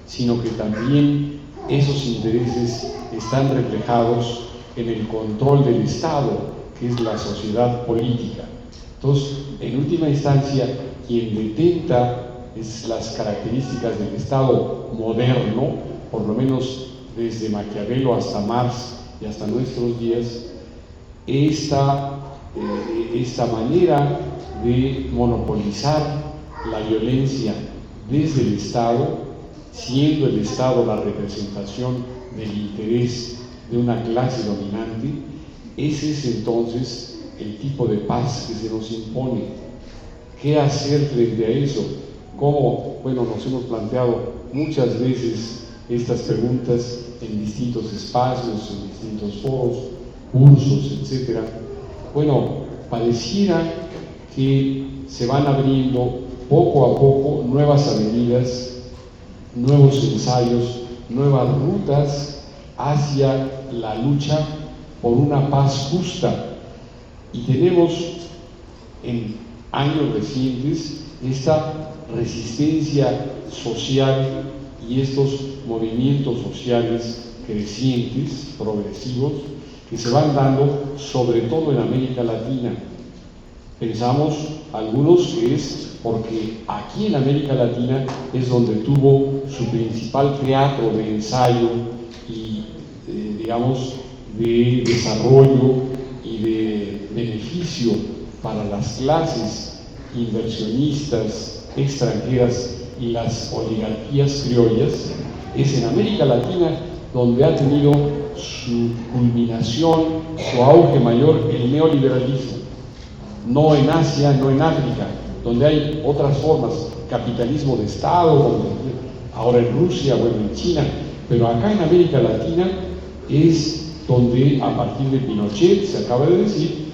sino que también esos intereses están reflejados en el control del Estado, que es la sociedad política. Entonces, en última instancia, quien detenta las características del Estado moderno, por lo menos desde Maquiavelo hasta Marx y hasta nuestros días, esta manera de monopolizar la violencia desde el Estado, siendo el Estado la representación del interés de una clase dominante, ese es entonces el tipo de paz que se nos impone. ¿Qué hacer frente a eso? ¿Cómo? Bueno, nos hemos planteado muchas veces estas preguntas en distintos espacios, en distintos foros, cursos, etc. Bueno, pareciera que se van abriendo poco a poco nuevas avenidas, nuevos ensayos, nuevas rutas hacia la lucha por una paz justa. Y tenemos en años recientes esta resistencia social y estos movimientos sociales crecientes, progresivos, que se van dando sobre todo en América Latina. Pensamos algunos que es porque aquí en América Latina es donde tuvo su principal teatro de ensayo y digamos de desarrollo y de beneficio para las clases inversionistas extranjeras y las oligarquías criollas. Es en América Latina donde ha tenido su culminación, su auge mayor el neoliberalismo. No en Asia, no en África, donde hay otras formas, capitalismo de Estado, ahora en Rusia, bueno, en China, pero acá en América Latina es donde a partir de Pinochet, se acaba de decir,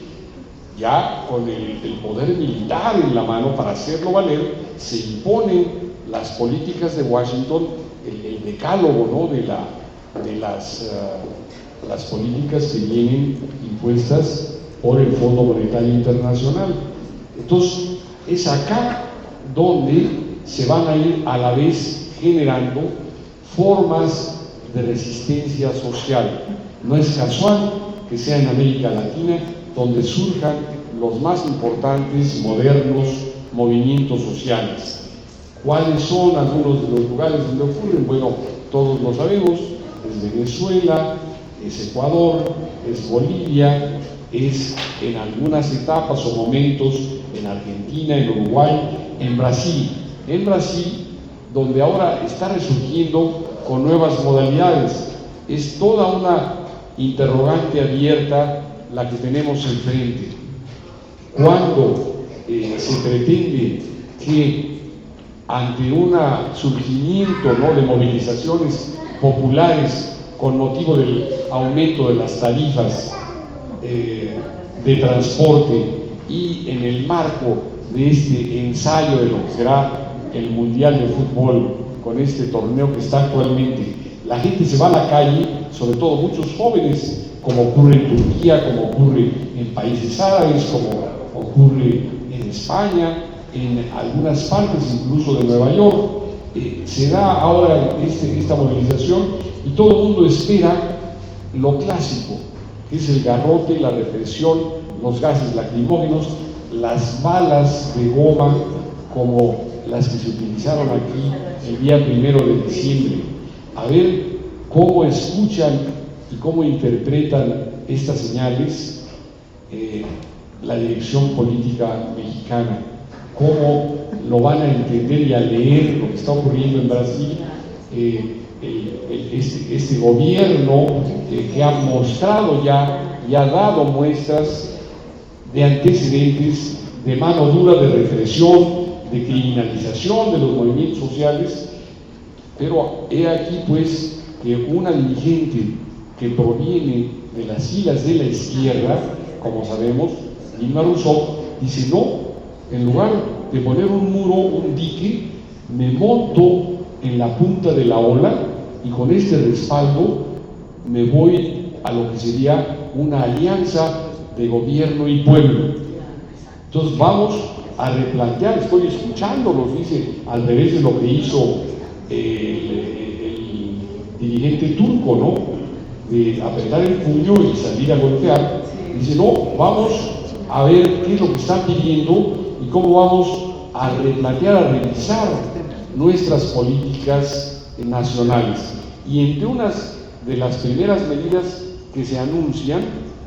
ya con el poder militar en la mano para hacerlo valer, se imponen las políticas de Washington, el decálogo, ¿no?, de las políticas que vienen impuestas por el Fondo Monetario Internacional. Entonces, es acá donde se van a ir a la vez generando formas de resistencia social. No es casual que sea en América Latina donde surjan los más importantes, modernos movimientos sociales. ¿Cuáles son algunos de los lugares donde ocurren? Bueno, todos lo sabemos, es Venezuela, es Ecuador, es Bolivia, es en algunas etapas o momentos en Argentina, en Uruguay, en Brasil. En Brasil, donde ahora está resurgiendo con nuevas modalidades. Es toda una interrogante abierta la que tenemos enfrente. Cuando se pretende que ante un surgimiento, ¿no?, de movilizaciones populares con motivo del aumento de las tarifas de transporte y en el marco de este ensayo de lo que será el Mundial de Fútbol con este torneo que está actualmente, la gente se va a la calle, sobre todo muchos jóvenes, como ocurre en Turquía, como ocurre en países árabes, como ocurre en España, en algunas partes incluso de Nueva York. Se da ahora esta movilización y todo el mundo espera lo clásico, que es el garrote, la represión, los gases lacrimógenos, las balas de goma como las que se utilizaron aquí el día 1 de diciembre. A ver cómo escuchan y cómo interpretan estas señales la dirección política mexicana, cómo lo van a entender y a leer lo que está ocurriendo en Brasil, este gobierno que ha mostrado ya y ha dado muestras de antecedentes de mano dura, de represión, de criminalización de los movimientos sociales. Pero he aquí pues que una dirigente que proviene de las filas de la izquierda, como sabemos, Dilma Rousseff, dice: no, en lugar de poner un muro, un dique, me monto en la punta de la ola y con este respaldo me voy a lo que sería una alianza de gobierno y pueblo. Entonces vamos a replantear, estoy escuchándolos, dice, al revés de lo que hizo el dirigente turco, ¿no? De apretar el puño y salir a golpear. Dice: no, vamos a ver qué es lo que están pidiendo y cómo vamos a replantear, a revisar nuestras políticas nacionales. Y entre unas de las primeras medidas que se anuncian,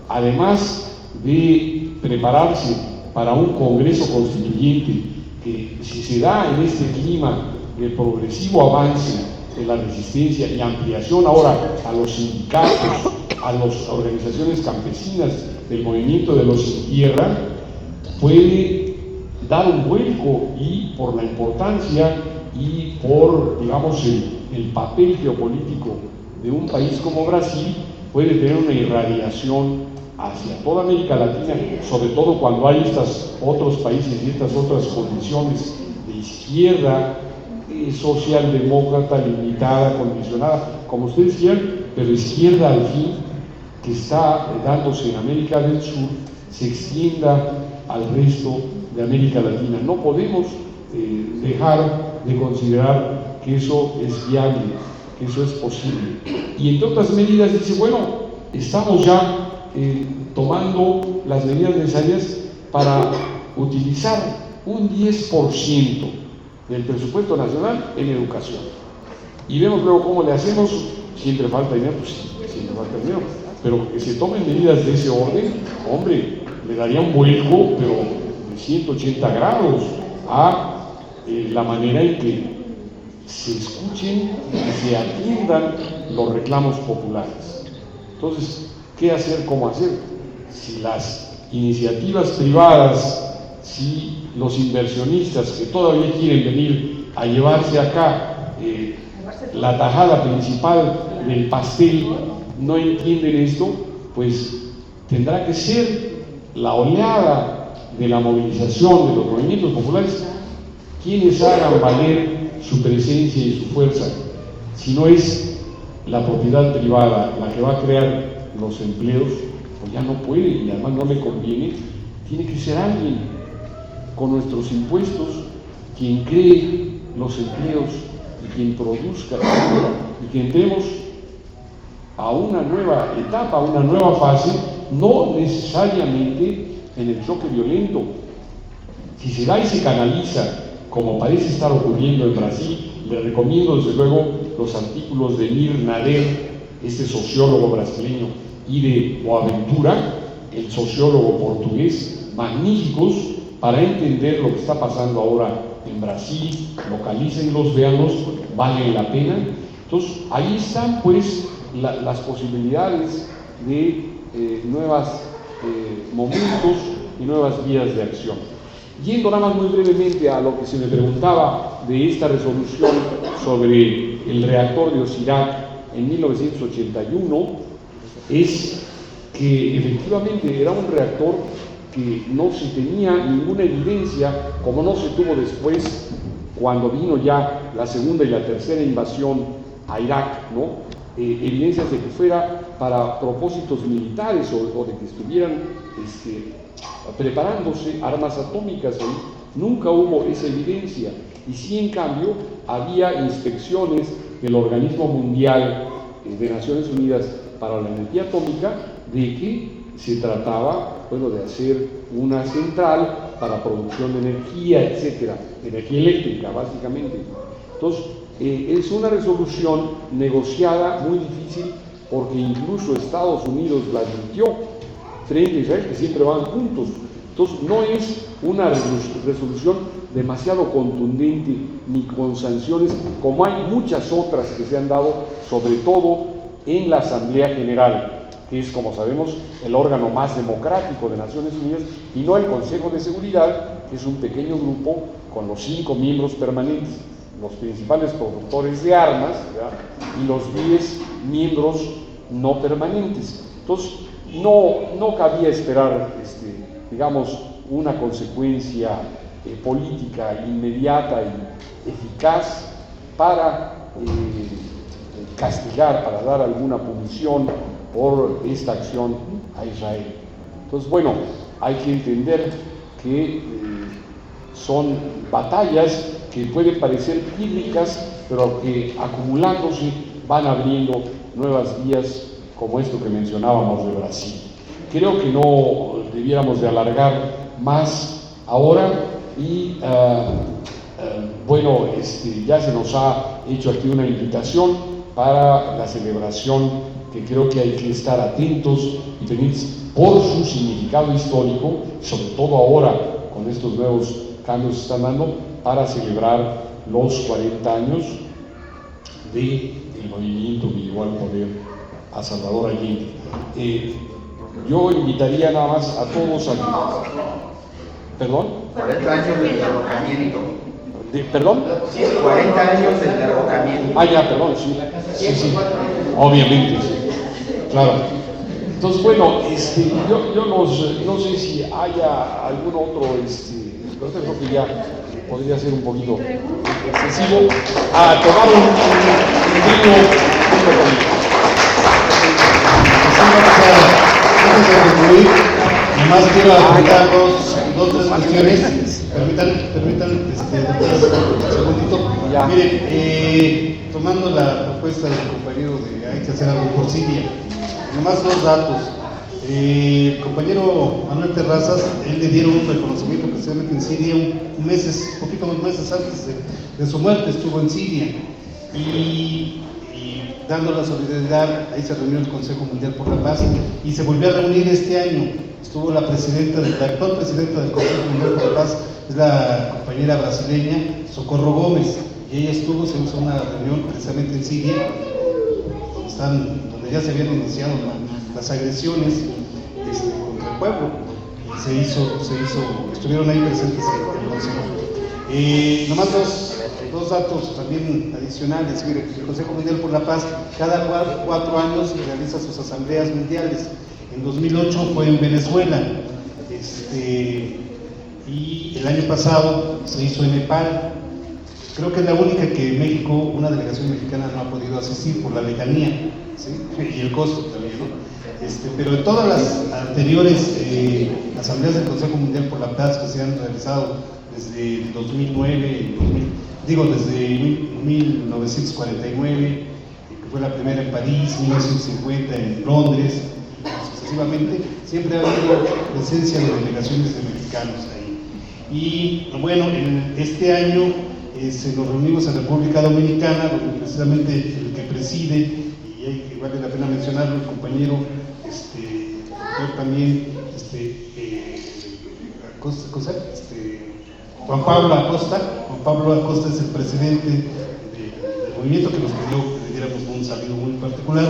además de prepararse para un Congreso Constituyente, que si se da en este clima de progresivo avance de la resistencia y ampliación ahora a los sindicatos, a las organizaciones campesinas del movimiento de los sin tierra, puede dar un vuelco, y por la importancia y por, digamos, el papel geopolítico de un país como Brasil, puede tener una irradiación hacia toda América Latina, sobre todo cuando hay estos otros países y estas otras condiciones de izquierda, socialdemócrata, limitada, condicionada, como ustedes quieran, pero izquierda al fin, que está dándose en América del Sur, se extienda al resto de América Latina. No podemos dejar de considerar que eso es viable, que eso es posible. Y entre otras medidas dice: bueno, estamos ya tomando las medidas necesarias para utilizar un 10% del presupuesto nacional en educación. Y vemos luego cómo le hacemos. Siempre falta dinero, pues sí, siempre falta dinero, pero que se tomen medidas de ese orden, hombre, le daría un vuelco, pero de 180 grados a la manera en que se escuchen y se atiendan los reclamos populares. Entonces, ¿qué hacer? ¿Cómo hacer? Si las iniciativas privadas, si los inversionistas que todavía quieren venir a llevarse acá la tajada principal del pastel no entienden esto, pues tendrá que ser la oleada de la movilización de los movimientos populares quienes hagan valer su presencia y su fuerza. Si no es la propiedad privada la que va a crear los empleos, pues ya no puede, y además no le conviene. Tiene que ser alguien con nuestros impuestos quien cree los empleos y quien produzca, y que entremos a una nueva etapa, a una nueva fase, no necesariamente en el choque violento. Si se da y se canaliza, como parece estar ocurriendo en Brasil, le recomiendo desde luego los artículos de Mir Nader, este sociólogo brasileño, y de Boaventura, el sociólogo portugués, magníficos para entender lo que está pasando ahora en Brasil. Localícenlos, véanlos, valen la pena. Entonces, ahí están pues las posibilidades de nuevos momentos y nuevas vías de acción. Yendo nada más muy brevemente a lo que se me preguntaba de esta resolución sobre el reactor de Osirak en 1981, es que efectivamente era un reactor que no se tenía ninguna evidencia, como no se tuvo después cuando vino ya la segunda y la tercera invasión a Irak, ¿no? Evidencias de que fuera para propósitos militares o de que estuvieran preparándose armas atómicas. Nunca hubo esa evidencia, y sí, en cambio, había inspecciones del Organismo Mundial de Naciones Unidas para la Energía Atómica de que se trataba, bueno, de hacer una central para producción de energía, etcétera, energía eléctrica básicamente. Entonces, Es una resolución negociada muy difícil porque incluso Estados Unidos la admitió frente a Israel, que siempre van juntos. Entonces no es una resolución demasiado contundente ni con sanciones, como hay muchas otras que se han dado, sobre todo en la Asamblea General, que es, como sabemos, el órgano más democrático de Naciones Unidas, y no el Consejo de Seguridad, que es un pequeño grupo con los 5 miembros permanentes, los principales productores de armas, ¿verdad?, y los 10 miembros no permanentes. Entonces, no cabía esperar, digamos, una consecuencia política inmediata y eficaz para castigar, para dar alguna punición por esta acción a Israel. Entonces, bueno, hay que entender que son batallas que pueden parecer bíblicas, pero que acumulándose van abriendo nuevas vías, como esto que mencionábamos de Brasil. Creo que no debiéramos de alargar más ahora y bueno, ya se nos ha hecho aquí una invitación para la celebración, que creo que hay que estar atentos y pendientes por su significado histórico, sobre todo ahora con estos nuevos cambios que se están dando, para celebrar los 40 años del movimiento que llevó al poder a Salvador Allende. Yo invitaría nada más a todos a que... ¿Perdón? 40 años del derrocamiento. ¿Perdón? Sí, 40 años del derrocamiento. Ya, perdón, sí. Sí, obviamente, sí. Claro. Entonces, bueno, yo no sé si haya algún otro, pero creo que ya podría ser un poquito excesivo a tomar un vino. Antes de concluir, nomás quiero apuntar dos tres cuestiones. Permitan un segundito. Miren, tomando la propuesta del compañero de hay que hacer algo por Siria, nomás 2 datos. El compañero Manuel Terrazas, él le dieron un reconocimiento precisamente en Siria poquito más meses antes de su muerte, estuvo en Siria y dando la solidaridad, ahí se reunió el Consejo Mundial por la Paz y se volvió a reunir este año. Estuvo la actual presidenta del Consejo Mundial por la Paz, es la compañera brasileña Socorro Gómez, y ella se hizo una reunión precisamente en Siria, donde ya se habían iniciado las agresiones contra el pueblo, y estuvieron ahí presentes en el Consejo. Nomás dos datos también adicionales. Mire, el Consejo Mundial por la Paz cada 4 años realiza sus asambleas mundiales. En 2008 fue en Venezuela, y el año pasado se hizo en Nepal. Creo que es la única que México, una delegación mexicana, no ha podido asistir por la lejanía, ¿sí?, y el costo también, ¿no? Pero en todas las anteriores asambleas del Consejo Mundial por la Paz que se han realizado desde 2009, desde 1949, que fue la primera en París, 1950 en Londres, sucesivamente, siempre ha habido presencia de delegaciones de mexicanos ahí. Y bueno, este año nos reunimos en República Dominicana, donde precisamente el que preside, y vale la pena mencionarlo, el compañero doctor también Juan Pablo Acosta es el presidente del movimiento, que nos pidió que le diéramos un saludo muy particular.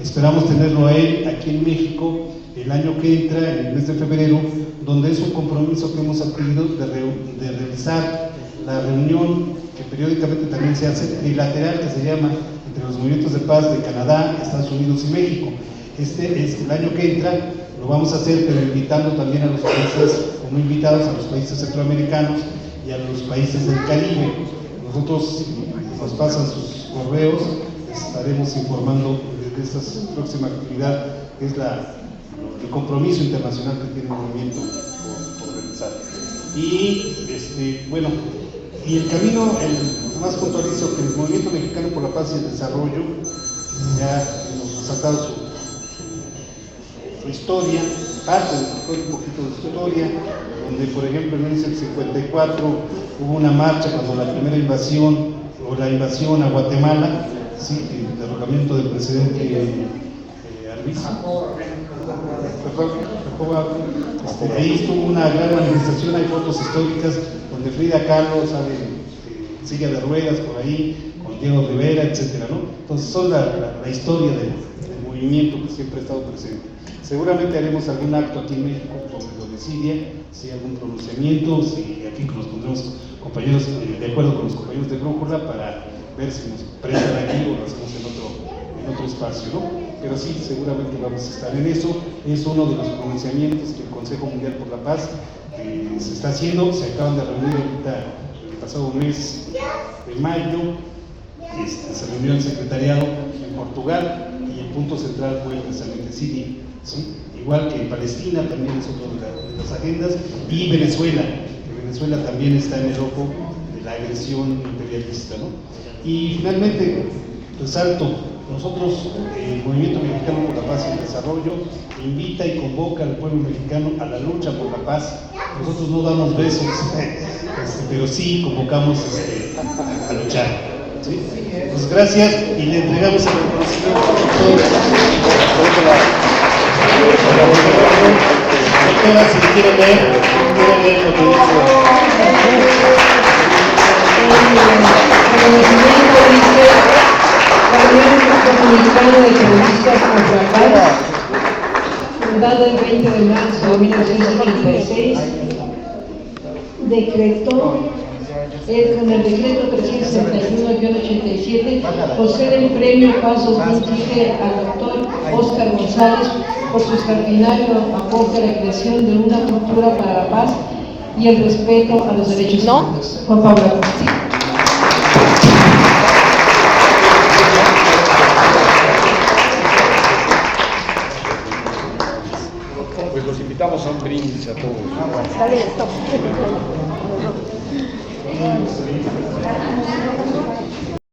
Esperamos tenerlo a él aquí en México el año que entra, en el mes de febrero, donde es un compromiso que hemos adquirido de realizar la reunión que periódicamente también se hace trilateral, que se llama, entre los movimientos de paz de Canadá, Estados Unidos y México. El año que entra lo vamos a hacer, pero invitando también a los países, como invitados a los países centroamericanos y a los países del Caribe. Nosotros nos pasan sus correos, estaremos informando de esta próxima actividad, que es el compromiso internacional que tiene el movimiento por realizar. Y bueno, y el camino, más puntualizo que el Movimiento Mexicano por la Paz y el Desarrollo ya nos ha sacado su historia, parte de un poquito de su historia, donde por ejemplo en 1954 hubo una marcha cuando la primera invasión, por la invasión a Guatemala, ¿sí? El derrocamiento del presidente Arbizu. Ahí estuvo una gran manifestación, hay fotos históricas donde Frida Kahlo sale en silla de ruedas por ahí, con Diego Rivera, etcétera, ¿no? Entonces son la historia del movimiento que siempre ha estado presente. Seguramente haremos algún acto aquí en México sobre lo de Siria, si hay algún pronunciamiento, si aquí nos pondremos compañeros, de acuerdo con los compañeros de Brújula, para ver si nos prestan aquí o lo hacemos en otro espacio, ¿no? Pero sí, seguramente vamos a estar en eso. Es uno de los pronunciamientos que el Consejo Mundial por la Paz se está haciendo. Se acaban de reunir ahorita el pasado mes de mayo, se reunió el secretariado en Portugal y el punto central fue precisamente Siria, ¿sí? Igual que Palestina también es otra de las agendas, y Venezuela, que Venezuela también está en el ojo de la agresión imperialista, ¿no? Y finalmente, resalto, nosotros, el Movimiento Mexicano por la Paz y el Desarrollo, invita y convoca al pueblo mexicano a la lucha por la paz. Nosotros no damos besos, pero sí convocamos a luchar, ¿sí? Pues gracias, y le entregamos el reconocimiento al doctor. Doctora, si quiere leer lo que dice la Unión Dominicana de Periodistas contra la Paz, fundada el 20 de marzo de 1976, decretó con el decreto 361-87 concede el premio Paz 2015 al doctor Óscar González por su extraordinario aporte a la creación de una cultura para la paz y el respeto a los derechos humanos. Juan Pablo Agustín. Pues los invitamos a un brindis a todos. Está bien,